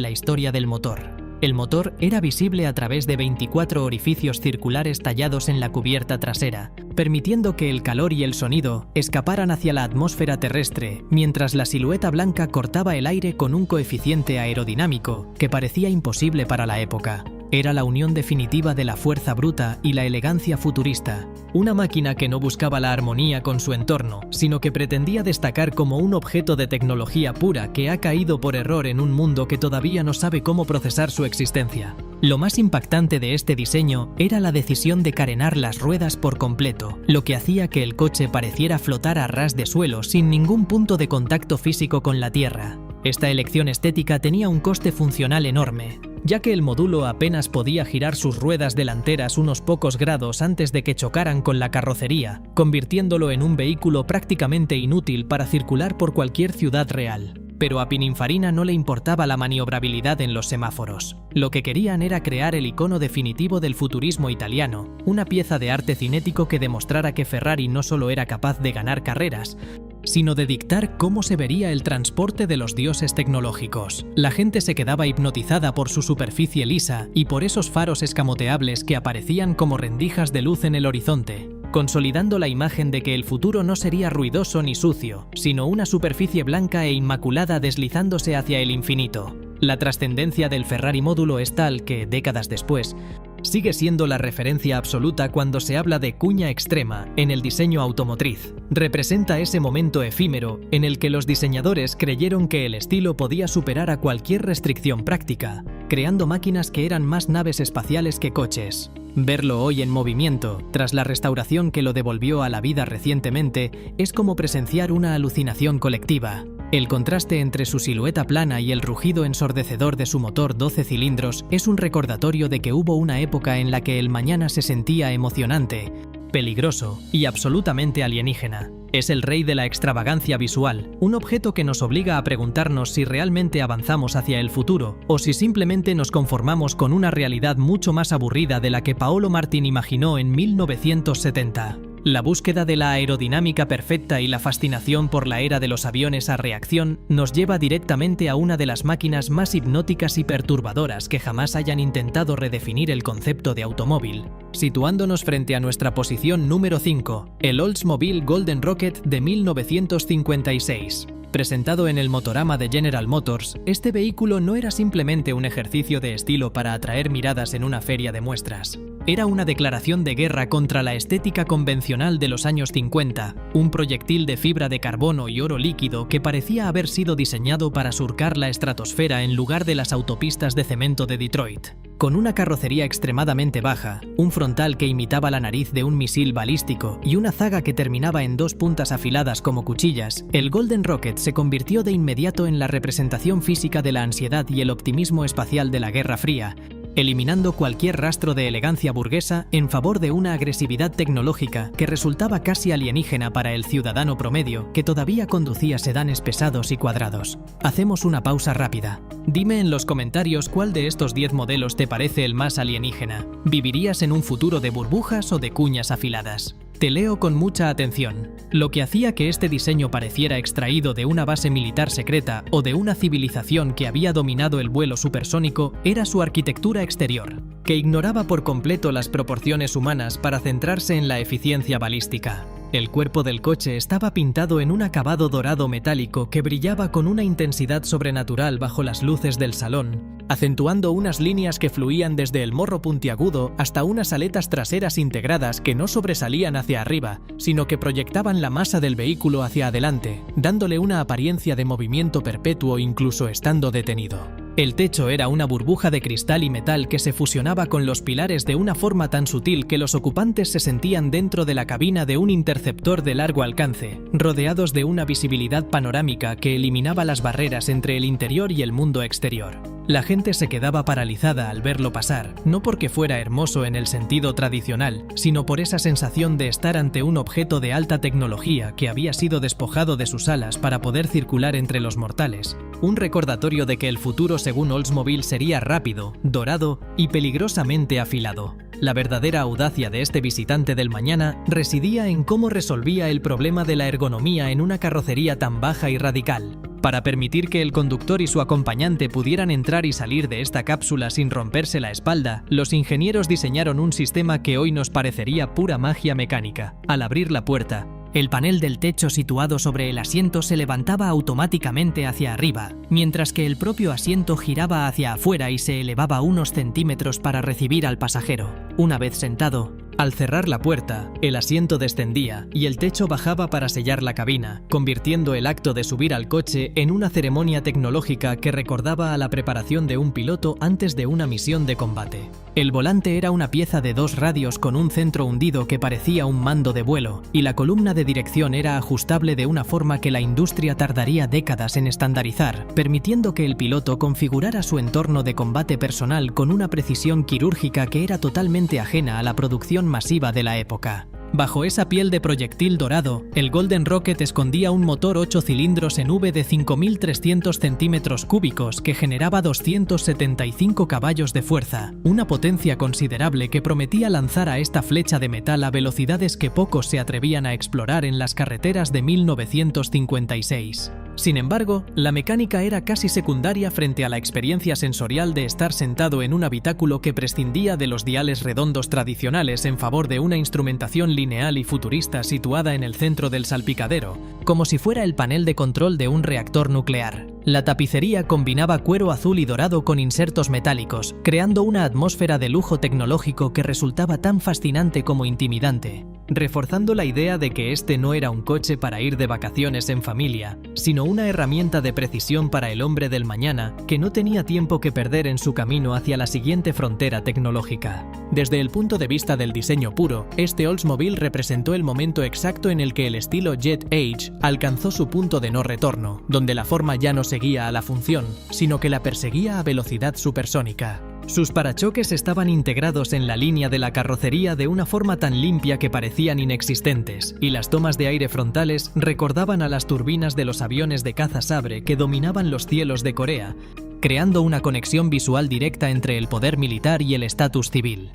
la historia del motor. El motor era visible a través de 24 orificios circulares tallados en la cubierta trasera, permitiendo que el calor y el sonido escaparan hacia la atmósfera terrestre, mientras la silueta blanca cortaba el aire con un coeficiente aerodinámico que parecía imposible para la época. Era la unión definitiva de la fuerza bruta y la elegancia futurista, una máquina que no buscaba la armonía con su entorno, sino que pretendía destacar como un objeto de tecnología pura que ha caído por error en un mundo que todavía no sabe cómo procesar su existencia. Lo más impactante de este diseño era la decisión de carenar las ruedas por completo, lo que hacía que el coche pareciera flotar a ras de suelo sin ningún punto de contacto físico con la tierra. Esta elección estética tenía un coste funcional enorme, ya que el módulo apenas podía girar sus ruedas delanteras unos pocos grados antes de que chocaran con la carrocería, convirtiéndolo en un vehículo prácticamente inútil para circular por cualquier ciudad real. Pero a Pininfarina no le importaba la maniobrabilidad en los semáforos. Lo que querían era crear el icono definitivo del futurismo italiano, una pieza de arte cinético que demostrara que Ferrari no solo era capaz de ganar carreras, sino de dictar cómo se vería el transporte de los dioses tecnológicos. La gente se quedaba hipnotizada por su superficie lisa y por esos faros escamoteables que aparecían como rendijas de luz en el horizonte, consolidando la imagen de que el futuro no sería ruidoso ni sucio, sino una superficie blanca e inmaculada deslizándose hacia el infinito. La trascendencia del Ferrari módulo es tal que, décadas después, sigue siendo la referencia absoluta cuando se habla de cuña extrema en el diseño automotriz. Representa ese momento efímero en el que los diseñadores creyeron que el estilo podía superar a cualquier restricción práctica, creando máquinas que eran más naves espaciales que coches. Verlo hoy en movimiento, tras la restauración que lo devolvió a la vida recientemente, es como presenciar una alucinación colectiva. El contraste entre su silueta plana y el rugido ensordecedor de su motor 12 cilindros es un recordatorio de que hubo una época en la que el mañana se sentía emocionante, peligroso y absolutamente alienígena. Es el rey de la extravagancia visual, un objeto que nos obliga a preguntarnos si realmente avanzamos hacia el futuro o si simplemente nos conformamos con una realidad mucho más aburrida de la que Paolo Martin imaginó en 1970. La búsqueda de la aerodinámica perfecta y la fascinación por la era de los aviones a reacción nos lleva directamente a una de las máquinas más hipnóticas y perturbadoras que jamás hayan intentado redefinir el concepto de automóvil, situándonos frente a nuestra posición número 5, el Oldsmobile Golden Rocket de 1956. Presentado en el Motorama de General Motors, este vehículo no era simplemente un ejercicio de estilo para atraer miradas en una feria de muestras. Era una declaración de guerra contra la estética convencional de los años 50, un proyectil de fibra de carbono y oro líquido que parecía haber sido diseñado para surcar la estratosfera en lugar de las autopistas de cemento de Detroit. Con una carrocería extremadamente baja, un frontal que imitaba la nariz de un misil balístico y una zaga que terminaba en dos puntas afiladas como cuchillas, el Golden Rocket se convirtió de inmediato en la representación física de la ansiedad y el optimismo espacial de la Guerra Fría, eliminando cualquier rastro de elegancia burguesa en favor de una agresividad tecnológica que resultaba casi alienígena para el ciudadano promedio que todavía conducía sedanes pesados y cuadrados. Hacemos una pausa rápida. Dime en los comentarios cuál de estos 10 modelos te parece el más alienígena. ¿Vivirías en un futuro de burbujas o de cuñas afiladas? Te leo con mucha atención. Lo que hacía que este diseño pareciera extraído de una base militar secreta o de una civilización que había dominado el vuelo supersónico era su arquitectura exterior, que ignoraba por completo las proporciones humanas para centrarse en la eficiencia balística. El cuerpo del coche estaba pintado en un acabado dorado metálico que brillaba con una intensidad sobrenatural bajo las luces del salón, acentuando unas líneas que fluían desde el morro puntiagudo hasta unas aletas traseras integradas que no sobresalían hacia arriba, sino que proyectaban la masa del vehículo hacia adelante, dándole una apariencia de movimiento perpetuo incluso estando detenido. El techo era una burbuja de cristal y metal que se fusionaba con los pilares de una forma tan sutil que los ocupantes se sentían dentro de la cabina de un interceptor de largo alcance, rodeados de una visibilidad panorámica que eliminaba las barreras entre el interior y el mundo exterior. La gente se quedaba paralizada al verlo pasar, no porque fuera hermoso en el sentido tradicional, sino por esa sensación de estar ante un objeto de alta tecnología que había sido despojado de sus alas para poder circular entre los mortales. Un recordatorio de que el futuro según Oldsmobile sería rápido, dorado y peligrosamente afilado. La verdadera audacia de este visitante del mañana residía en cómo resolvía el problema de la ergonomía en una carrocería tan baja y radical. Para permitir que el conductor y su acompañante pudieran entrar y salir de esta cápsula sin romperse la espalda, los ingenieros diseñaron un sistema que hoy nos parecería pura magia mecánica. Al abrir la puerta, el panel del techo situado sobre el asiento se levantaba automáticamente hacia arriba, mientras que el propio asiento giraba hacia afuera y se elevaba unos centímetros para recibir al pasajero. Una vez sentado, al cerrar la puerta, el asiento descendía y el techo bajaba para sellar la cabina, convirtiendo el acto de subir al coche en una ceremonia tecnológica que recordaba a la preparación de un piloto antes de una misión de combate. El volante era una pieza de 2 radios con un centro hundido que parecía un mando de vuelo, y la columna de dirección era ajustable de una forma que la industria tardaría décadas en estandarizar, permitiendo que el piloto configurara su entorno de combate personal con una precisión quirúrgica que era totalmente ajena a la producción masiva de la época. Bajo esa piel de proyectil dorado, el Golden Rocket escondía un motor 8 cilindros en V de 5.300 centímetros cúbicos que generaba 275 caballos de fuerza, una potencia considerable que prometía lanzar a esta flecha de metal a velocidades que pocos se atrevían a explorar en las carreteras de 1956. Sin embargo, la mecánica era casi secundaria frente a la experiencia sensorial de estar sentado en un habitáculo que prescindía de los diales redondos tradicionales en favor de una instrumentación lineal y futurista situada en el centro del salpicadero, como si fuera el panel de control de un reactor nuclear. La tapicería combinaba cuero azul y dorado con insertos metálicos, creando una atmósfera de lujo tecnológico que resultaba tan fascinante como intimidante, reforzando la idea de que este no era un coche para ir de vacaciones en familia, sino una herramienta de precisión para el hombre del mañana que no tenía tiempo que perder en su camino hacia la siguiente frontera tecnológica. Desde el punto de vista del diseño puro, este Oldsmobile representó el momento exacto en el que el estilo Jet Age alcanzó su punto de no retorno, donde la forma ya no seguía a la función, sino que la perseguía a velocidad supersónica. Sus parachoques estaban integrados en la línea de la carrocería de una forma tan limpia que parecían inexistentes, y las tomas de aire frontales recordaban a las turbinas de los aviones de caza Sabre que dominaban los cielos de Corea, creando una conexión visual directa entre el poder militar y el estatus civil.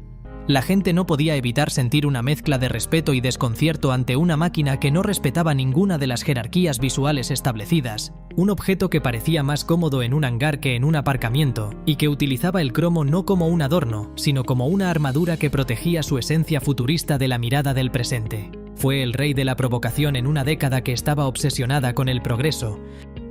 La gente no podía evitar sentir una mezcla de respeto y desconcierto ante una máquina que no respetaba ninguna de las jerarquías visuales establecidas, un objeto que parecía más cómodo en un hangar que en un aparcamiento, y que utilizaba el cromo no como un adorno, sino como una armadura que protegía su esencia futurista de la mirada del presente. Fue el rey de la provocación en una década que estaba obsesionada con el progreso,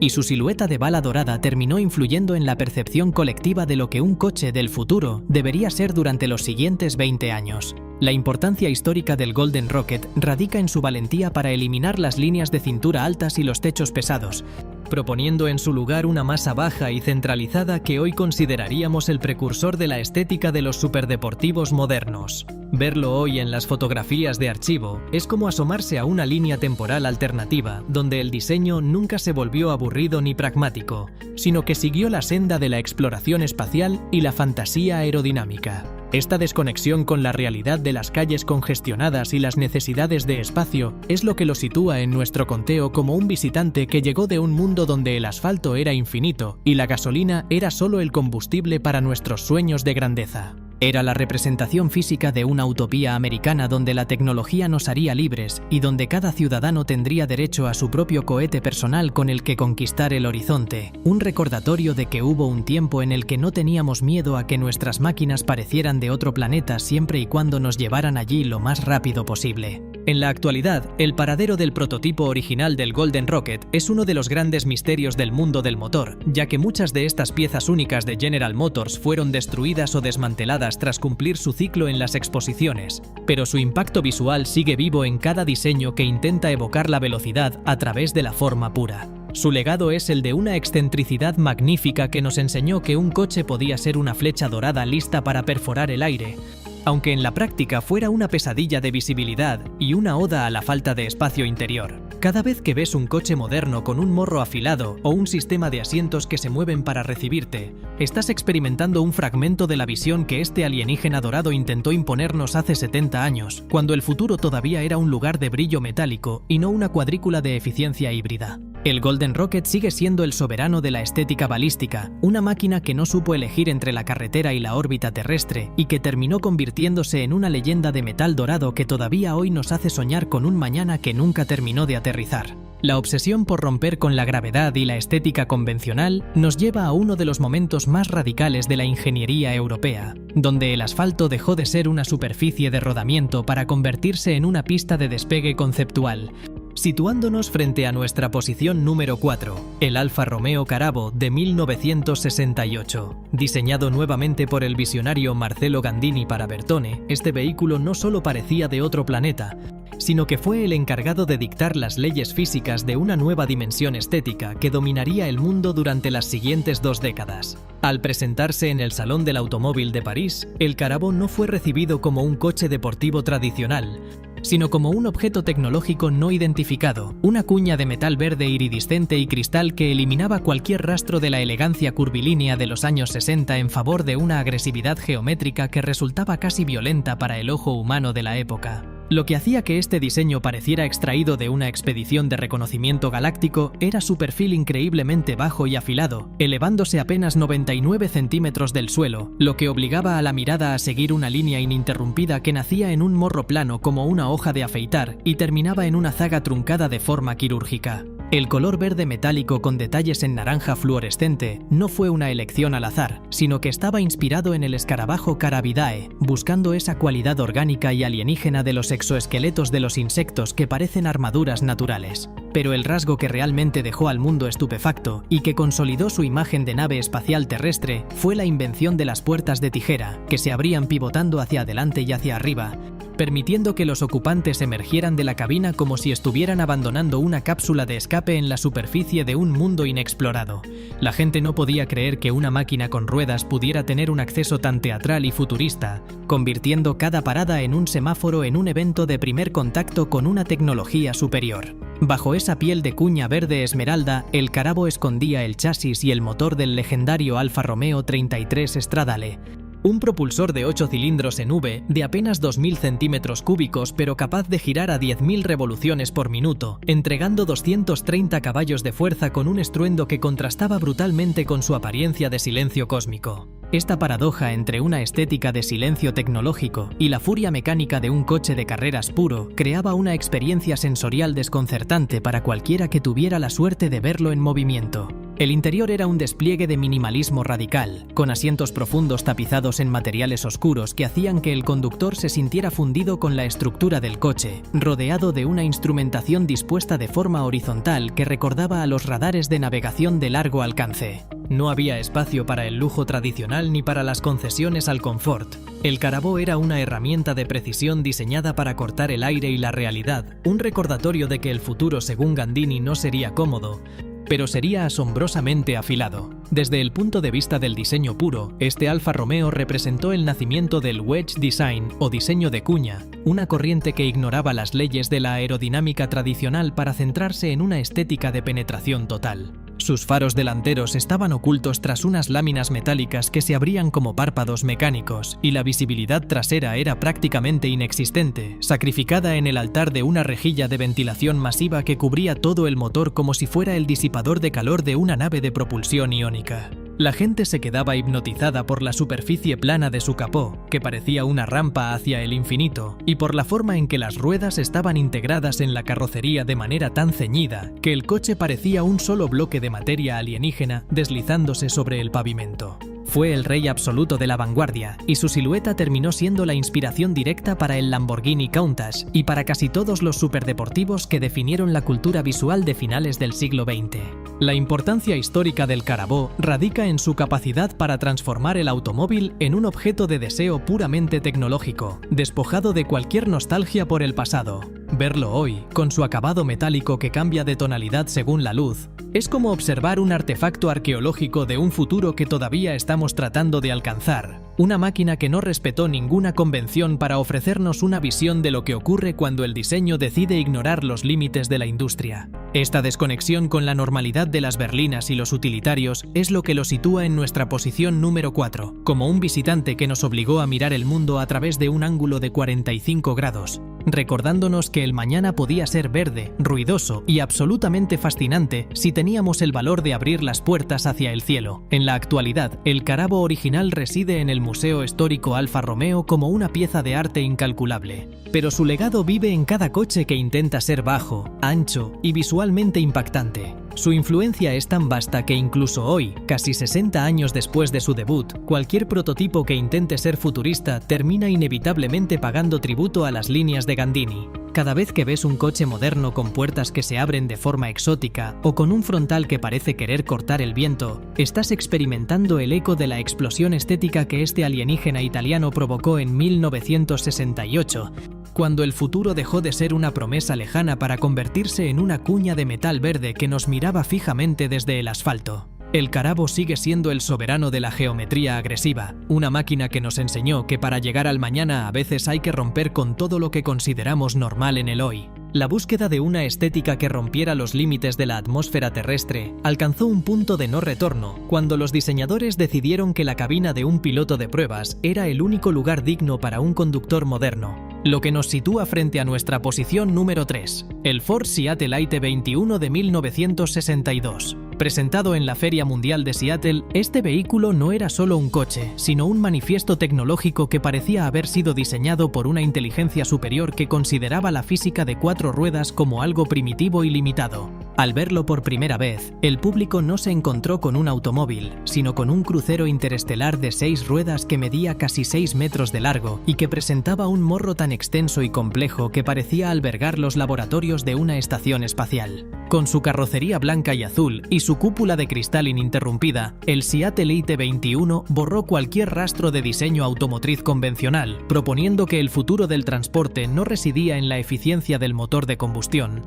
y su silueta de bala dorada terminó influyendo en la percepción colectiva de lo que un coche del futuro debería ser durante los siguientes 20 años. La importancia histórica del Golden Rocket radica en su valentía para eliminar las líneas de cintura altas y los techos pesados, proponiendo en su lugar una masa baja y centralizada que hoy consideraríamos el precursor de la estética de los superdeportivos modernos. Verlo hoy en las fotografías de archivo es como asomarse a una línea temporal alternativa, donde el diseño nunca se volvió aburrido ni pragmático, sino que siguió la senda de la exploración espacial y la fantasía aerodinámica. Esta desconexión con la realidad de las calles congestionadas y las necesidades de espacio es lo que lo sitúa en nuestro conteo como un visitante que llegó de un mundo donde el asfalto era infinito y la gasolina era solo el combustible para nuestros sueños de grandeza. Era la representación física de una utopía americana donde la tecnología nos haría libres y donde cada ciudadano tendría derecho a su propio cohete personal con el que conquistar el horizonte. Un recordatorio de que hubo un tiempo en el que no teníamos miedo a que nuestras máquinas parecieran de otro planeta siempre y cuando nos llevaran allí lo más rápido posible. En la actualidad, el paradero del prototipo original del Golden Rocket es uno de los grandes misterios del mundo del motor, ya que muchas de estas piezas únicas de General Motors fueron destruidas o desmanteladas tras cumplir su ciclo en las exposiciones, pero su impacto visual sigue vivo en cada diseño que intenta evocar la velocidad a través de la forma pura. Su legado es el de una excentricidad magnífica que nos enseñó que un coche podía ser una flecha dorada lista para perforar el aire, aunque en la práctica fuera una pesadilla de visibilidad y una oda a la falta de espacio interior. Cada vez que ves un coche moderno con un morro afilado o un sistema de asientos que se mueven para recibirte, estás experimentando un fragmento de la visión que este alienígena dorado intentó imponernos hace 70 años, cuando el futuro todavía era un lugar de brillo metálico y no una cuadrícula de eficiencia híbrida. El Golden Rocket sigue siendo el soberano de la estética balística, una máquina que no supo elegir entre la carretera y la órbita terrestre y que terminó convirtiéndose en una leyenda de metal dorado que todavía hoy nos hace soñar con un mañana que nunca terminó de aterrizar. La obsesión por romper con la gravedad y la estética convencional nos lleva a uno de los momentos más radicales de la ingeniería europea, donde el asfalto dejó de ser una superficie de rodamiento para convertirse en una pista de despegue conceptual, situándonos frente a nuestra posición número 4, el Alfa Romeo Carabo de 1968. Diseñado nuevamente por el visionario Marcello Gandini para Bertone, este vehículo no solo parecía de otro planeta, sino que fue el encargado de dictar las leyes físicas de una nueva dimensión estética que dominaría el mundo durante las siguientes 2 décadas. Al presentarse en el Salón del Automóvil de París, el Carabo no fue recibido como un coche deportivo tradicional, sino como un objeto tecnológico no identificado, una cuña de metal verde iridiscente y cristal que eliminaba cualquier rastro de la elegancia curvilínea de los años 60 en favor de una agresividad geométrica que resultaba casi violenta para el ojo humano de la época. Lo que hacía que este diseño pareciera extraído de una expedición de reconocimiento galáctico era su perfil increíblemente bajo y afilado, elevándose apenas 99 centímetros del suelo, lo que obligaba a la mirada a seguir una línea ininterrumpida que nacía en un morro plano como una hoja de afeitar y terminaba en una zaga truncada de forma quirúrgica. El color verde metálico con detalles en naranja fluorescente no fue una elección al azar, sino que estaba inspirado en el escarabajo Carabidae, buscando esa cualidad orgánica y alienígena de los exoesqueletos de los insectos que parecen armaduras naturales. Pero el rasgo que realmente dejó al mundo estupefacto y que consolidó su imagen de nave espacial terrestre fue la invención de las puertas de tijera, que se abrían pivotando hacia adelante y hacia arriba, permitiendo que los ocupantes emergieran de la cabina como si estuvieran abandonando una cápsula de escape en la superficie de un mundo inexplorado. La gente no podía creer que una máquina con ruedas pudiera tener un acceso tan teatral y futurista, convirtiendo cada parada en un semáforo en un evento de primer contacto con una tecnología superior. Bajo esa piel de cuña verde esmeralda, el Carabo escondía el chasis y el motor del legendario Alfa Romeo 33 Stradale, un propulsor de 8 cilindros en V de apenas 2.000 centímetros cúbicos pero capaz de girar a 10.000 revoluciones por minuto, entregando 230 caballos de fuerza con un estruendo que contrastaba brutalmente con su apariencia de silencio cósmico. Esta paradoja entre una estética de silencio tecnológico y la furia mecánica de un coche de carreras puro creaba una experiencia sensorial desconcertante para cualquiera que tuviera la suerte de verlo en movimiento. El interior era un despliegue de minimalismo radical, con asientos profundos tapizados en materiales oscuros que hacían que el conductor se sintiera fundido con la estructura del coche, rodeado de una instrumentación dispuesta de forma horizontal que recordaba a los radares de navegación de largo alcance. No había espacio para el lujo tradicional ni para las concesiones al confort. El Carabo era una herramienta de precisión diseñada para cortar el aire y la realidad, un recordatorio de que el futuro, según Gandini, no sería cómodo, pero sería asombrosamente afilado. Desde el punto de vista del diseño puro, este Alfa Romeo representó el nacimiento del wedge design o diseño de cuña, una corriente que ignoraba las leyes de la aerodinámica tradicional para centrarse en una estética de penetración total. Sus faros delanteros estaban ocultos tras unas láminas metálicas que se abrían como párpados mecánicos, y la visibilidad trasera era prácticamente inexistente, sacrificada en el altar de una rejilla de ventilación masiva que cubría todo el motor como si fuera el disipador de calor de una nave de propulsión iónica. La gente se quedaba hipnotizada por la superficie plana de su capó, que parecía una rampa hacia el infinito, y por la forma en que las ruedas estaban integradas en la carrocería de manera tan ceñida que el coche parecía un solo bloque de materia alienígena deslizándose sobre el pavimento. Fue el rey absoluto de la vanguardia, y su silueta terminó siendo la inspiración directa para el Lamborghini Countach y para casi todos los superdeportivos que definieron la cultura visual de finales del siglo XX. La importancia histórica del Carabao radica en su capacidad para transformar el automóvil en un objeto de deseo puramente tecnológico, despojado de cualquier nostalgia por el pasado. Verlo hoy, con su acabado metálico que cambia de tonalidad según la luz, es como observar un artefacto arqueológico de un futuro que todavía estamos tratando de alcanzar. Una máquina que no respetó ninguna convención para ofrecernos una visión de lo que ocurre cuando el diseño decide ignorar los límites de la industria. Esta desconexión con la normalidad de las berlinas y los utilitarios es lo que lo sitúa en nuestra posición número 4, como un visitante que nos obligó a mirar el mundo a través de un ángulo de 45 grados, recordándonos que el mañana podía ser verde, ruidoso y absolutamente fascinante si teníamos el valor de abrir las puertas hacia el cielo. En la actualidad, el Carabao original reside en el Museo Histórico Alfa Romeo como una pieza de arte incalculable, pero su legado vive en cada coche que intenta ser bajo, ancho y visualmente impactante. Su influencia es tan vasta que incluso hoy, casi 60 años después de su debut, cualquier prototipo que intente ser futurista termina inevitablemente pagando tributo a las líneas de Gandini. Cada vez que ves un coche moderno con puertas que se abren de forma exótica o con un frontal que parece querer cortar el viento, estás experimentando el eco de la explosión estética que este alienígena italiano provocó en 1968, cuando el futuro dejó de ser una promesa lejana para convertirse en una cuña de metal verde que nos miraba fijamente desde el asfalto. El Carabao sigue siendo el soberano de la geometría agresiva, una máquina que nos enseñó que para llegar al mañana a veces hay que romper con todo lo que consideramos normal en el hoy. La búsqueda de una estética que rompiera los límites de la atmósfera terrestre alcanzó un punto de no retorno cuando los diseñadores decidieron que la cabina de un piloto de pruebas era el único lugar digno para un conductor moderno, lo que nos sitúa frente a nuestra posición número 3, el Ford Seattle IT21 de 1962. Presentado en la Feria Mundial de Seattle, este vehículo no era solo un coche, sino un manifiesto tecnológico que parecía haber sido diseñado por una inteligencia superior que consideraba la física de 4 ruedas como algo primitivo y limitado. Al verlo por primera vez, el público no se encontró con un automóvil, sino con un crucero interestelar de 6 ruedas que medía casi 6 metros de largo y que presentaba un morro tan extenso y complejo que parecía albergar los laboratorios de una estación espacial. Con su carrocería blanca y azul y su cúpula de cristal ininterrumpida, el Seattle IT21 borró cualquier rastro de diseño automotriz convencional, proponiendo que el futuro del transporte no residía en la eficiencia del motor de combustión,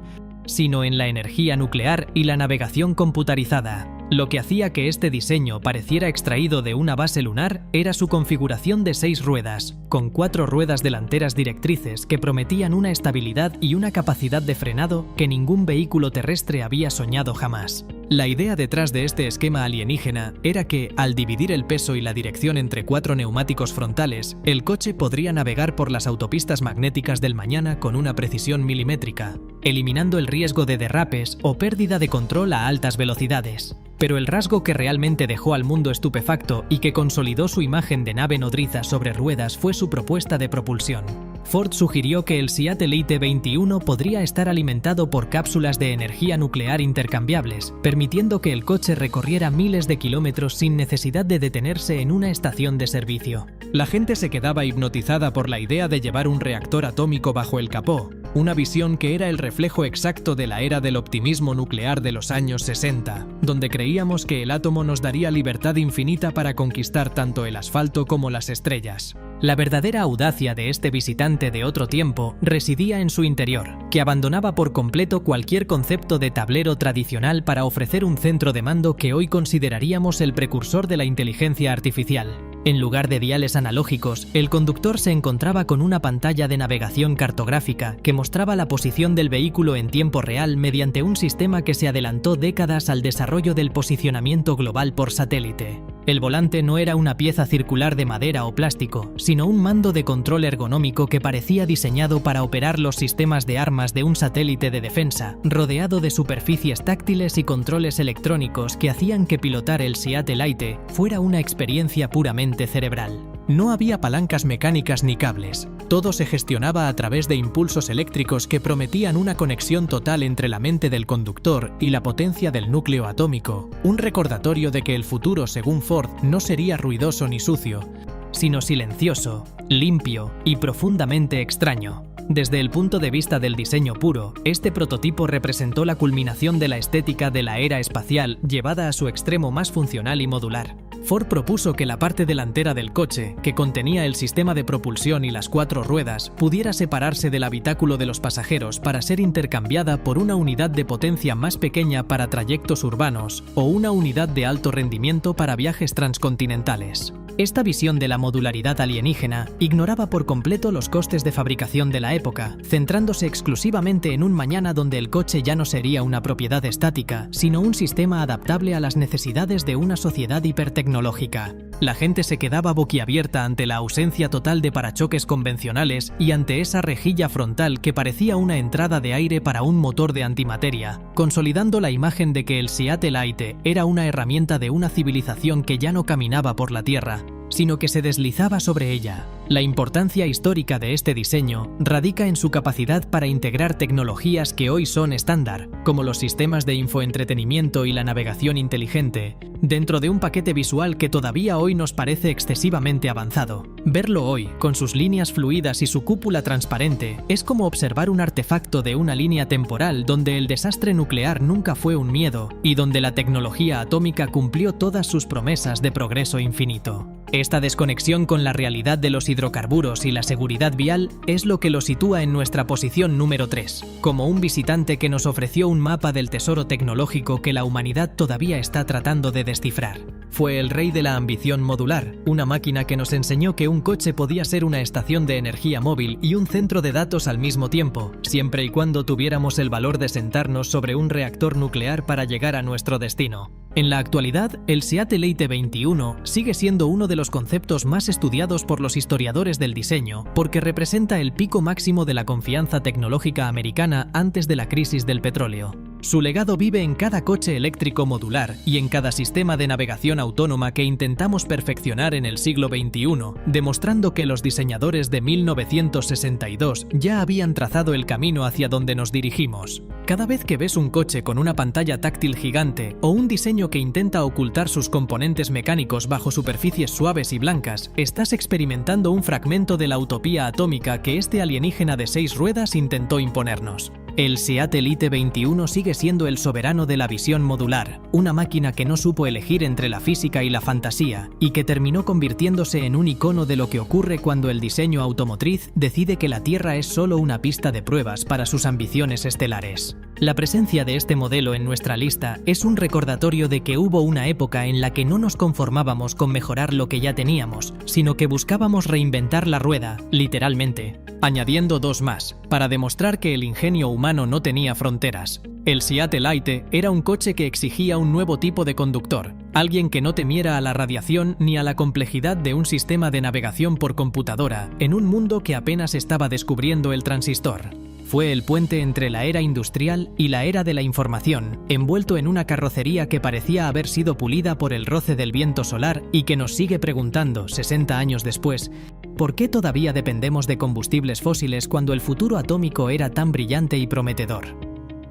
sino en la energía nuclear y la navegación computarizada. Lo que hacía que este diseño pareciera extraído de una base lunar era su configuración de 6 ruedas, con 4 ruedas delanteras directrices que prometían una estabilidad y una capacidad de frenado que ningún vehículo terrestre había soñado jamás. La idea detrás de este esquema alienígena era que, al dividir el peso y la dirección entre 4 neumáticos frontales, el coche podría navegar por las autopistas magnéticas del mañana con una precisión milimétrica, eliminando el riesgo de derrapes o pérdida de control a altas velocidades. Pero el rasgo que realmente dejó al mundo estupefacto y que consolidó su imagen de nave nodriza sobre ruedas fue su propuesta de propulsión. Ford sugirió que el Seattle IT21 podría estar alimentado por cápsulas de energía nuclear intercambiables, permitiendo que el coche recorriera miles de kilómetros sin necesidad de detenerse en una estación de servicio. La gente se quedaba hipnotizada por la idea de llevar un reactor atómico bajo el capó, una visión que era el reflejo exacto de la era del optimismo nuclear de los años 60, donde creíamos que el átomo nos daría libertad infinita para conquistar tanto el asfalto como las estrellas. La verdadera audacia de este visitante de otro tiempo residía en su interior. que abandonaba por completo cualquier concepto de tablero tradicional para ofrecer un centro de mando que hoy consideraríamos el precursor de la inteligencia artificial. En lugar de diales analógicos, el conductor se encontraba con una pantalla de navegación cartográfica que mostraba la posición del vehículo en tiempo real mediante un sistema que se adelantó décadas al desarrollo del posicionamiento global por satélite. El volante no era una pieza circular de madera o plástico, sino un mando de control ergonómico que parecía diseñado para operar los sistemas de armas de un satélite de defensa, rodeado de superficies táctiles y controles electrónicos que hacían que pilotar el Seattle fuera una experiencia puramente cerebral. No había palancas mecánicas ni cables. Todo se gestionaba a través de impulsos eléctricos que prometían una conexión total entre la mente del conductor y la potencia del núcleo atómico, un recordatorio de que el futuro, según Ford, no sería ruidoso ni sucio, sino silencioso, limpio y profundamente extraño. Desde el punto de vista del diseño puro, este prototipo representó la culminación de la estética de la era espacial llevada a su extremo más funcional y modular. Ford propuso que la parte delantera del coche, que contenía el sistema de propulsión y las 4 ruedas, pudiera separarse del habitáculo de los pasajeros para ser intercambiada por una unidad de potencia más pequeña para trayectos urbanos o una unidad de alto rendimiento para viajes transcontinentales. Esta visión de la modularidad alienígena ignoraba por completo los costes de fabricación de la época, centrándose exclusivamente en un mañana donde el coche ya no sería una propiedad estática, sino un sistema adaptable a las necesidades de una sociedad hipertecnológica. La gente se quedaba boquiabierta ante la ausencia total de parachoques convencionales y ante esa rejilla frontal que parecía una entrada de aire para un motor de antimateria, consolidando la imagen de que el Seattle era una herramienta de una civilización que ya no caminaba por la Tierra, sino que se deslizaba sobre ella. La importancia histórica de este diseño radica en su capacidad para integrar tecnologías que hoy son estándar, como los sistemas de infoentretenimiento y la navegación inteligente, dentro de un paquete visual que todavía hoy nos parece excesivamente avanzado. Verlo hoy, con sus líneas fluidas y su cúpula transparente, es como observar un artefacto de una línea temporal donde el desastre nuclear nunca fue un miedo y donde la tecnología atómica cumplió todas sus promesas de progreso infinito. Esta desconexión con la realidad de los hidrocarburos y la seguridad vial es lo que lo sitúa en nuestra posición número 3, como un visitante que nos ofreció un mapa del tesoro tecnológico que la humanidad todavía está tratando de descifrar. Fue el rey de la ambición modular, una máquina que nos enseñó que un coche podía ser una estación de energía móvil y un centro de datos al mismo tiempo, siempre y cuando tuviéramos el valor de sentarnos sobre un reactor nuclear para llegar a nuestro destino. En la actualidad, el Seattle 21 sigue siendo uno de los conceptos más estudiados por los historiadores del diseño porque representa el pico máximo de la confianza tecnológica americana antes de la crisis del petróleo. Su legado vive en cada coche eléctrico modular y en cada sistema de navegación autónoma que intentamos perfeccionar en el siglo XXI, demostrando que los diseñadores de 1962 ya habían trazado el camino hacia donde nos dirigimos. Cada vez que ves un coche con una pantalla táctil gigante o un diseño que intenta ocultar sus componentes mecánicos bajo superficies suaves y blancas, estás experimentando un fragmento de la utopía atómica que este alienígena de 6 ruedas intentó imponernos. El Seattle 21 sigue siendo el soberano de la visión modular, una máquina que no supo elegir entre la física y la fantasía, y que terminó convirtiéndose en un icono de lo que ocurre cuando el diseño automotriz decide que la Tierra es solo una pista de pruebas para sus ambiciones estelares. La presencia de este modelo en nuestra lista es un recordatorio de que hubo una época en la que no nos conformábamos con mejorar lo que ya teníamos, sino que buscábamos reinventar la rueda, literalmente, añadiendo 2 más, para demostrar que el ingenio humano no tenía fronteras. El Seattle era un coche que exigía un nuevo tipo de conductor, alguien que no temiera a la radiación ni a la complejidad de un sistema de navegación por computadora en un mundo que apenas estaba descubriendo el transistor. Fue el puente entre la era industrial y la era de la información, envuelto en una carrocería que parecía haber sido pulida por el roce del viento solar y que nos sigue preguntando, 60 años después, ¿por qué todavía dependemos de combustibles fósiles cuando el futuro atómico era tan brillante y prometedor?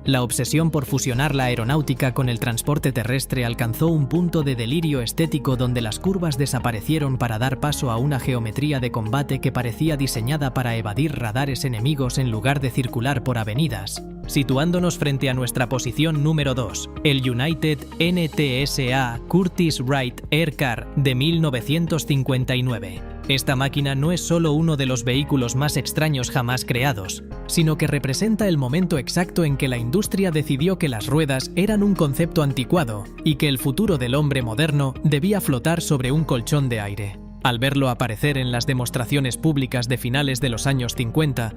La obsesión por fusionar la aeronáutica con el transporte terrestre alcanzó un punto de delirio estético donde las curvas desaparecieron para dar paso a una geometría de combate que parecía diseñada para evadir radares enemigos en lugar de circular por avenidas, situándonos frente a nuestra posición número 2, el United NTSA Curtiss-Wright Aircar de 1959. Esta máquina no es solo uno de los vehículos más extraños jamás creados, sino que representa el momento exacto en que la industria decidió que las ruedas eran un concepto anticuado y que el futuro del hombre moderno debía flotar sobre un colchón de aire. Al verlo aparecer en las demostraciones públicas de finales de los años 50,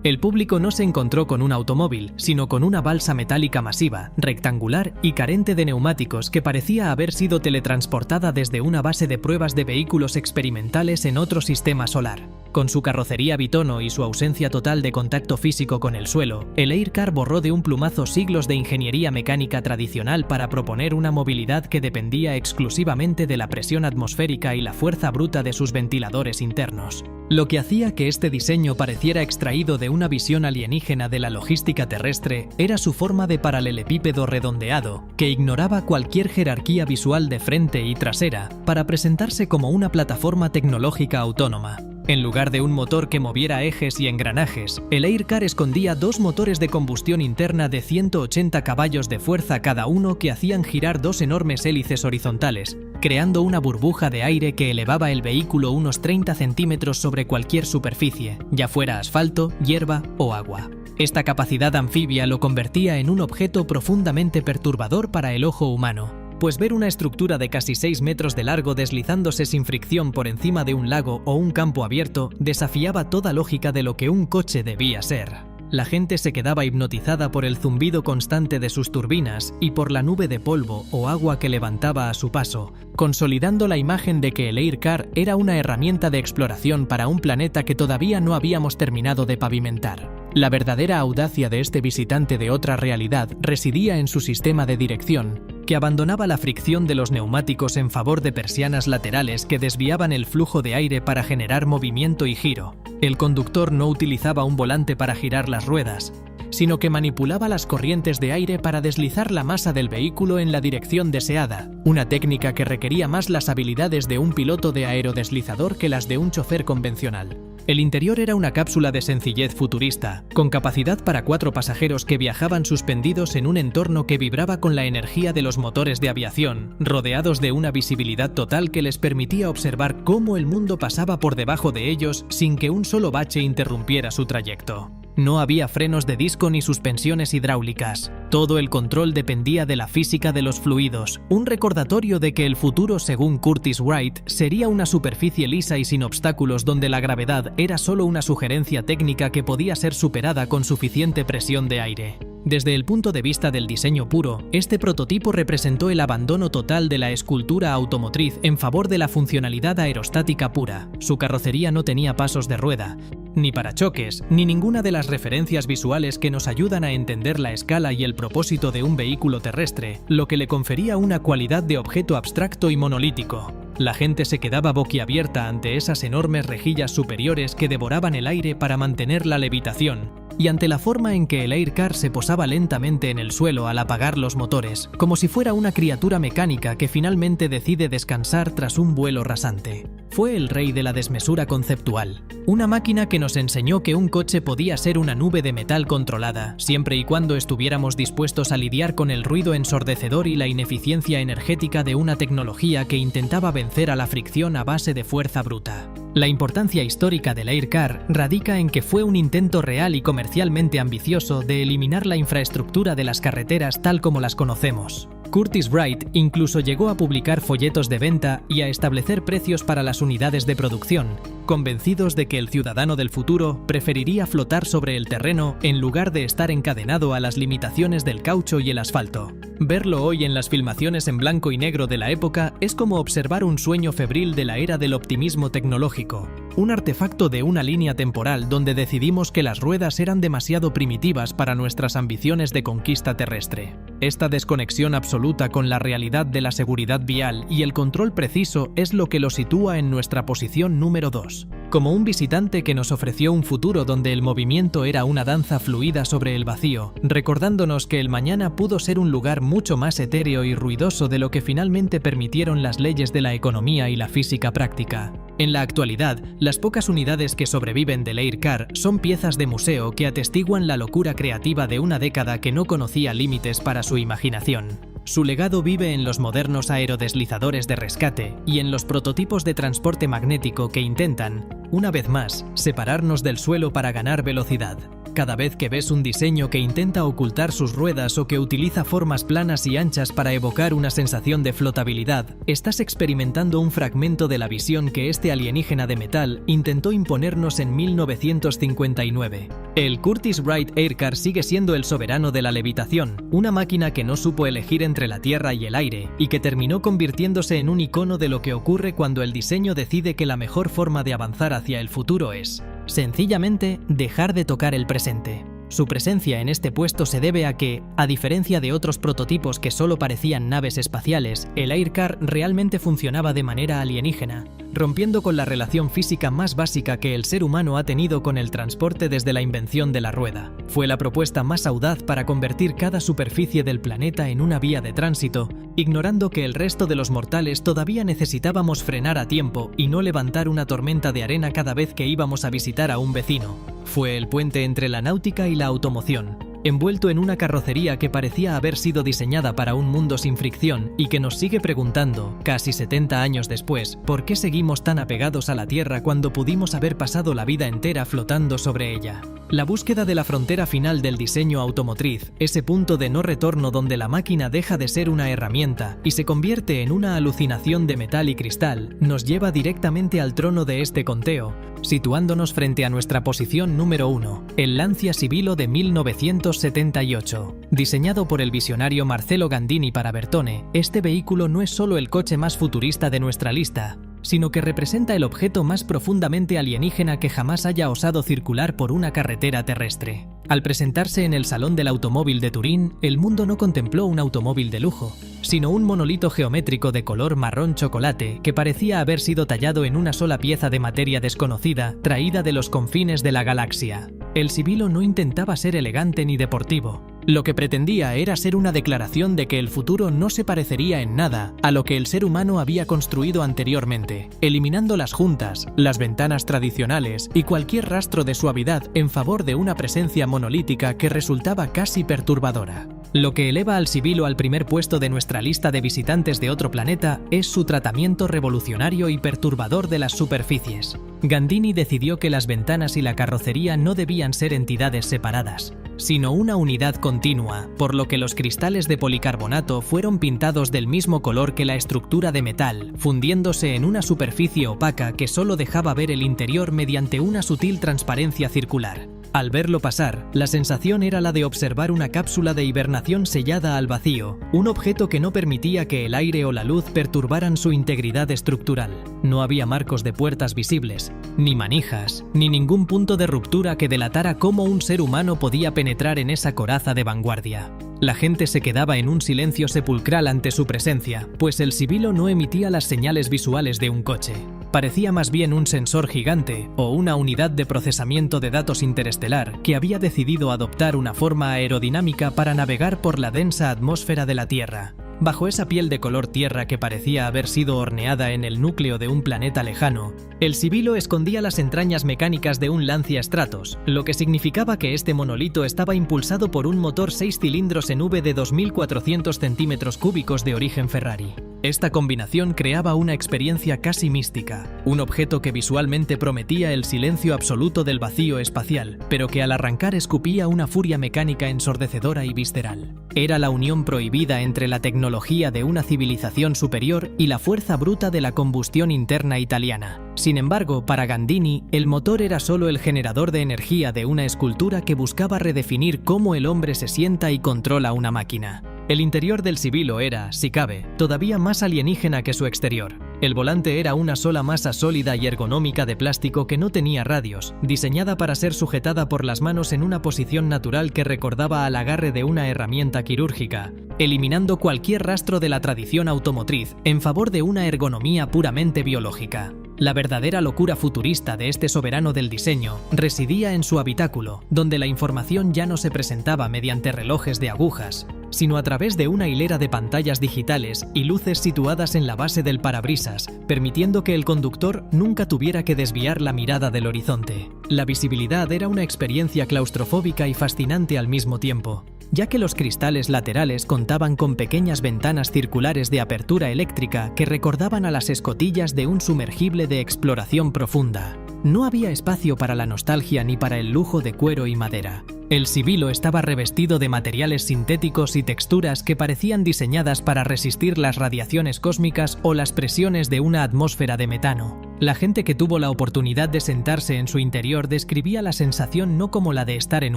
el público no se encontró con un automóvil, sino con una balsa metálica masiva, rectangular y carente de neumáticos que parecía haber sido teletransportada desde una base de pruebas de vehículos experimentales en otro sistema solar. Con su carrocería bitono y su ausencia total de contacto físico con el suelo, el Aircar borró de un plumazo siglos de ingeniería mecánica tradicional para proponer una movilidad que dependía exclusivamente de la presión atmosférica y la fuerza bruta de sus ventiladores internos. Lo que hacía que este diseño pareciera extraído de una visión alienígena de la logística terrestre era su forma de paralelepípedo redondeado, que ignoraba cualquier jerarquía visual de frente y trasera para presentarse como una plataforma tecnológica autónoma. En lugar de un motor que moviera ejes y engranajes, el Aircar escondía dos motores de combustión interna de 180 caballos de fuerza cada uno que hacían girar dos enormes hélices horizontales, creando una burbuja de aire que elevaba el vehículo unos 30 centímetros sobre cualquier superficie, ya fuera asfalto, hierba o agua. Esta capacidad anfibia lo convertía en un objeto profundamente perturbador para el ojo humano, pues ver una estructura de casi 6 metros de largo deslizándose sin fricción por encima de un lago o un campo abierto desafiaba toda lógica de lo que un coche debía ser. La gente se quedaba hipnotizada por el zumbido constante de sus turbinas y por la nube de polvo o agua que levantaba a su paso, consolidando la imagen de que el Aircar era una herramienta de exploración para un planeta que todavía no habíamos terminado de pavimentar. La verdadera audacia de este visitante de otra realidad residía en su sistema de dirección, que abandonaba la fricción de los neumáticos en favor de persianas laterales que desviaban el flujo de aire para generar movimiento y giro. El conductor no utilizaba un volante para girar las ruedas, sino que manipulaba las corrientes de aire para deslizar la masa del vehículo en la dirección deseada, una técnica que requería más las habilidades de un piloto de aerodeslizador que las de un chofer convencional. El interior era una cápsula de sencillez futurista, con capacidad para 4 pasajeros que viajaban suspendidos en un entorno que vibraba con la energía de los motores de aviación, rodeados de una visibilidad total que les permitía observar cómo el mundo pasaba por debajo de ellos sin que un solo bache interrumpiera su trayecto. No había frenos de disco ni suspensiones hidráulicas. Todo el control dependía de la física de los fluidos, un recordatorio de que el futuro, según Curtiss Wright, sería una superficie lisa y sin obstáculos donde la gravedad era solo una sugerencia técnica que podía ser superada con suficiente presión de aire. Desde el punto de vista del diseño puro, este prototipo representó el abandono total de la escultura automotriz en favor de la funcionalidad aerostática pura. Su carrocería no tenía pasos de rueda, ni parachoques, ni ninguna de las referencias visuales que nos ayudan a entender la escala y el propósito de un vehículo terrestre, lo que le confería una cualidad de objeto abstracto y monolítico. La gente se quedaba boquiabierta ante esas enormes rejillas superiores que devoraban el aire para mantener la levitación, y ante la forma en que el Aircar se posaba lentamente en el suelo al apagar los motores, como si fuera una criatura mecánica que finalmente decide descansar tras un vuelo rasante. Fue el rey de la desmesura conceptual, una máquina que nos enseñó que un coche podía ser una nube de metal controlada, siempre y cuando estuviéramos dispuestos a lidiar con el ruido ensordecedor y la ineficiencia energética de una tecnología que intentaba vencer a la fricción a base de fuerza bruta. La importancia histórica del Aircar radica en que fue un intento real y comercialmente ambicioso de eliminar la infraestructura de las carreteras tal como las conocemos. Curtiss Wright incluso llegó a publicar folletos de venta y a establecer precios para las unidades de producción, convencidos de que el ciudadano del futuro preferiría flotar sobre el terreno en lugar de estar encadenado a las limitaciones del caucho y el asfalto. Verlo hoy en las filmaciones en blanco y negro de la época es como observar un sueño febril de la era del optimismo tecnológico, un artefacto de una línea temporal donde decidimos que las ruedas eran demasiado primitivas para nuestras ambiciones de conquista terrestre. Esta desconexión absoluta con la realidad de la seguridad vial y el control preciso es lo que lo sitúa en nuestra posición número 2, como un visitante que nos ofreció un futuro donde el movimiento era una danza fluida sobre el vacío, recordándonos que el mañana pudo ser un lugar mucho más etéreo y ruidoso de lo que finalmente permitieron las leyes de la economía y la física práctica. En la actualidad, las pocas unidades que sobreviven del Aircar son piezas de museo que atestiguan la locura creativa de una década que no conocía límites para su imaginación. Su legado vive en los modernos aerodeslizadores de rescate y en los prototipos de transporte magnético que intentan, una vez más, separarnos del suelo para ganar velocidad. Cada vez que ves un diseño que intenta ocultar sus ruedas o que utiliza formas planas y anchas para evocar una sensación de flotabilidad, estás experimentando un fragmento de la visión que este alienígena de metal intentó imponernos en 1959. El Curtiss Wright Aircar sigue siendo el soberano de la levitación, una máquina que no supo elegir entre la tierra y el aire y que terminó convirtiéndose en un icono de lo que ocurre cuando el diseño decide que la mejor forma de avanzar hacia el futuro es, sencillamente, dejar de tocar el presente. Su presencia en este puesto se debe a que, a diferencia de otros prototipos que solo parecían naves espaciales, el Aircar realmente funcionaba de manera alienígena, rompiendo con la relación física más básica que el ser humano ha tenido con el transporte desde la invención de la rueda. Fue la propuesta más audaz para convertir cada superficie del planeta en una vía de tránsito, ignorando que el resto de los mortales todavía necesitábamos frenar a tiempo y no levantar una tormenta de arena cada vez que íbamos a visitar a un vecino. Fue el puente entre la náutica y la automoción, envuelto en una carrocería que parecía haber sido diseñada para un mundo sin fricción y que nos sigue preguntando, casi 70 años después, por qué seguimos tan apegados a la Tierra cuando pudimos haber pasado la vida entera flotando sobre ella. La búsqueda de la frontera final del diseño automotriz, ese punto de no retorno donde la máquina deja de ser una herramienta y se convierte en una alucinación de metal y cristal, nos lleva directamente al trono de este conteo, situándonos frente a nuestra posición número 1, el Lancia Sibilo de 1978. Diseñado por el visionario Marcello Gandini para Bertone, este vehículo no es solo el coche más futurista de nuestra lista, sino que representa el objeto más profundamente alienígena que jamás haya osado circular por una carretera terrestre. Al presentarse en el Salón del Automóvil de Turín, el mundo no contempló un automóvil de lujo, sino un monolito geométrico de color marrón chocolate que parecía haber sido tallado en una sola pieza de materia desconocida traída de los confines de la galaxia. El Sibilo no intentaba ser elegante ni deportivo. Lo que pretendía era ser una declaración de que el futuro no se parecería en nada a lo que el ser humano había construido anteriormente, eliminando las juntas, las ventanas tradicionales y cualquier rastro de suavidad en favor de una presencia monolítica que resultaba casi perturbadora. Lo que eleva al Sibilo al primer puesto de nuestra lista de visitantes de otro planeta es su tratamiento revolucionario y perturbador de las superficies. Gandini decidió que las ventanas y la carrocería no debían ser entidades separadas, sino una unidad continua, por lo que los cristales de policarbonato fueron pintados del mismo color que la estructura de metal, fundiéndose en una superficie opaca que solo dejaba ver el interior mediante una sutil transparencia circular. Al verlo pasar, la sensación era la de observar una cápsula de hibernación sellada al vacío, un objeto que no permitía que el aire o la luz perturbaran su integridad estructural. No había marcos de puertas visibles, ni manijas, ni ningún punto de ruptura que delatara cómo un ser humano podía penetrar en esa coraza de vanguardia. La gente se quedaba en un silencio sepulcral ante su presencia, pues el Sibilo no emitía las señales visuales de un coche. Parecía más bien un sensor gigante o una unidad de procesamiento de datos interestelar que había decidido adoptar una forma aerodinámica para navegar por la densa atmósfera de la Tierra. Bajo esa piel de color tierra que parecía haber sido horneada en el núcleo de un planeta lejano, el Sibilo escondía las entrañas mecánicas de un Lancia Stratos, lo que significaba que este monolito estaba impulsado por un motor 6 cilindros en V de 2.400 centímetros cúbicos de origen Ferrari. Esta combinación creaba una experiencia casi mística, un objeto que visualmente prometía el silencio absoluto del vacío espacial, pero que al arrancar escupía una furia mecánica ensordecedora y visceral. Era la unión prohibida entre la tecnología de una civilización superior y la fuerza bruta de la combustión interna italiana. Sin embargo, para Gandini, el motor era solo el generador de energía de una escultura que buscaba redefinir cómo el hombre se sienta y controla una máquina. El interior del Sibilo era, si cabe, todavía más alienígena que su exterior. El volante era una sola masa sólida y ergonómica de plástico que no tenía radios, diseñada para ser sujetada por las manos en una posición natural que recordaba al agarre de una herramienta quirúrgica, eliminando cualquier rastro de la tradición automotriz en favor de una ergonomía puramente biológica. La verdadera locura futurista de este soberano del diseño residía en su habitáculo, donde la información ya no se presentaba mediante relojes de agujas, sino a través de una hilera de pantallas digitales y luces situadas en la base del parabrisas, permitiendo que el conductor nunca tuviera que desviar la mirada del horizonte. La visibilidad era una experiencia claustrofóbica y fascinante al mismo tiempo. ya que los cristales laterales contaban con pequeñas ventanas circulares de apertura eléctrica que recordaban a las escotillas de un sumergible de exploración profunda. No había espacio para la nostalgia ni para el lujo de cuero y madera. El Sibilo estaba revestido de materiales sintéticos y texturas que parecían diseñadas para resistir las radiaciones cósmicas o las presiones de una atmósfera de metano. La gente que tuvo la oportunidad de sentarse en su interior describía la sensación no como la de estar en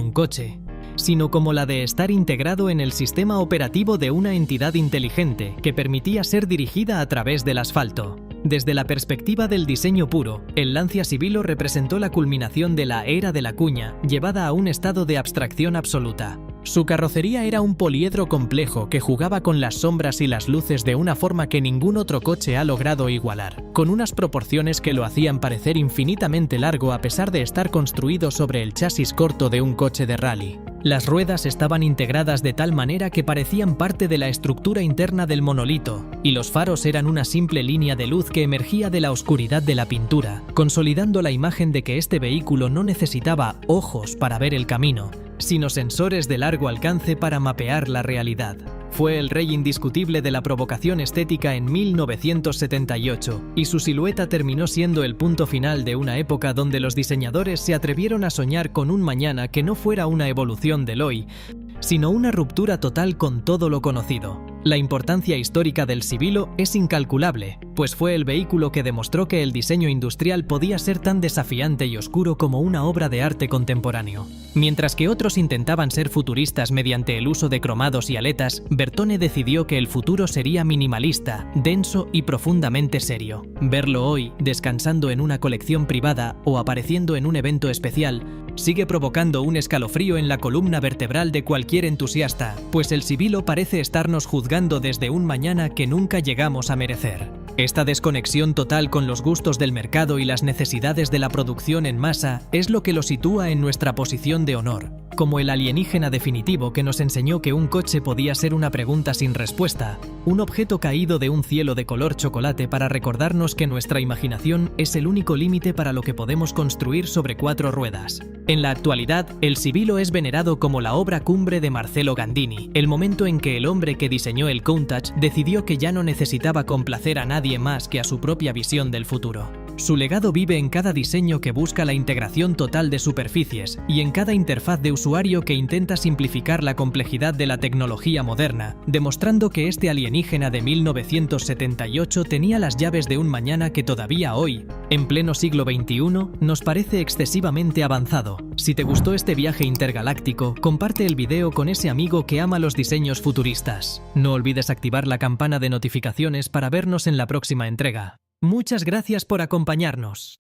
un coche, sino como la de estar integrado en el sistema operativo de una entidad inteligente que permitía ser dirigida a través del asfalto. Desde la perspectiva del diseño puro, el Lancia Sibilo representó la culminación de la era de la cuña, llevada a un estado de abstracción absoluta. Su carrocería era un poliedro complejo que jugaba con las sombras y las luces de una forma que ningún otro coche ha logrado igualar, con unas proporciones que lo hacían parecer infinitamente largo a pesar de estar construido sobre el chasis corto de un coche de rally. Las ruedas estaban integradas de tal manera que parecían parte de la estructura interna del monolito, y los faros eran una simple línea de luz que emergía de la oscuridad de la pintura, consolidando la imagen de que este vehículo no necesitaba ojos para ver el camino, sino sensores de largo alcance para mapear la realidad. Fue el rey indiscutible de la provocación estética en 1978, y su silueta terminó siendo el punto final de una época donde los diseñadores se atrevieron a soñar con un mañana que no fuera una evolución del hoy, sino una ruptura total con todo lo conocido. La importancia histórica del Sibilo es incalculable, pues fue el vehículo que demostró que el diseño industrial podía ser tan desafiante y oscuro como una obra de arte contemporáneo. Mientras que otros intentaban ser futuristas mediante el uso de cromados y aletas, Bertone decidió que el futuro sería minimalista, denso y profundamente serio. Verlo hoy, descansando en una colección privada o apareciendo en un evento especial, sigue provocando un escalofrío en la columna vertebral de cualquier entusiasta, pues el Sibilo parece estarnos juzgando desde un mañana que nunca llegamos a merecer. Esta desconexión total con los gustos del mercado y las necesidades de la producción en masa es lo que lo sitúa en nuestra posición de honor, como el alienígena definitivo que nos enseñó que un coche podía ser una pregunta sin respuesta, un objeto caído de un cielo de color chocolate para recordarnos que nuestra imaginación es el único límite para lo que podemos construir sobre 4 ruedas. En la actualidad, el Sibilo es venerado como la obra cumbre de Marcello Gandini, el momento en que el hombre que diseñó el Countach decidió que ya no necesitaba complacer a nadie más que a su propia visión del futuro. Su legado vive en cada diseño que busca la integración total de superficies y en cada interfaz de usuario que intenta simplificar la complejidad de la tecnología moderna, demostrando que este alienígena de 1978 tenía las llaves de un mañana que todavía hoy, en pleno siglo XXI, nos parece excesivamente avanzado. Si te gustó este viaje intergaláctico, comparte el video con ese amigo que ama los diseños futuristas. No olvides activar la campana de notificaciones para vernos en la próxima entrega. Muchas gracias por acompañarnos.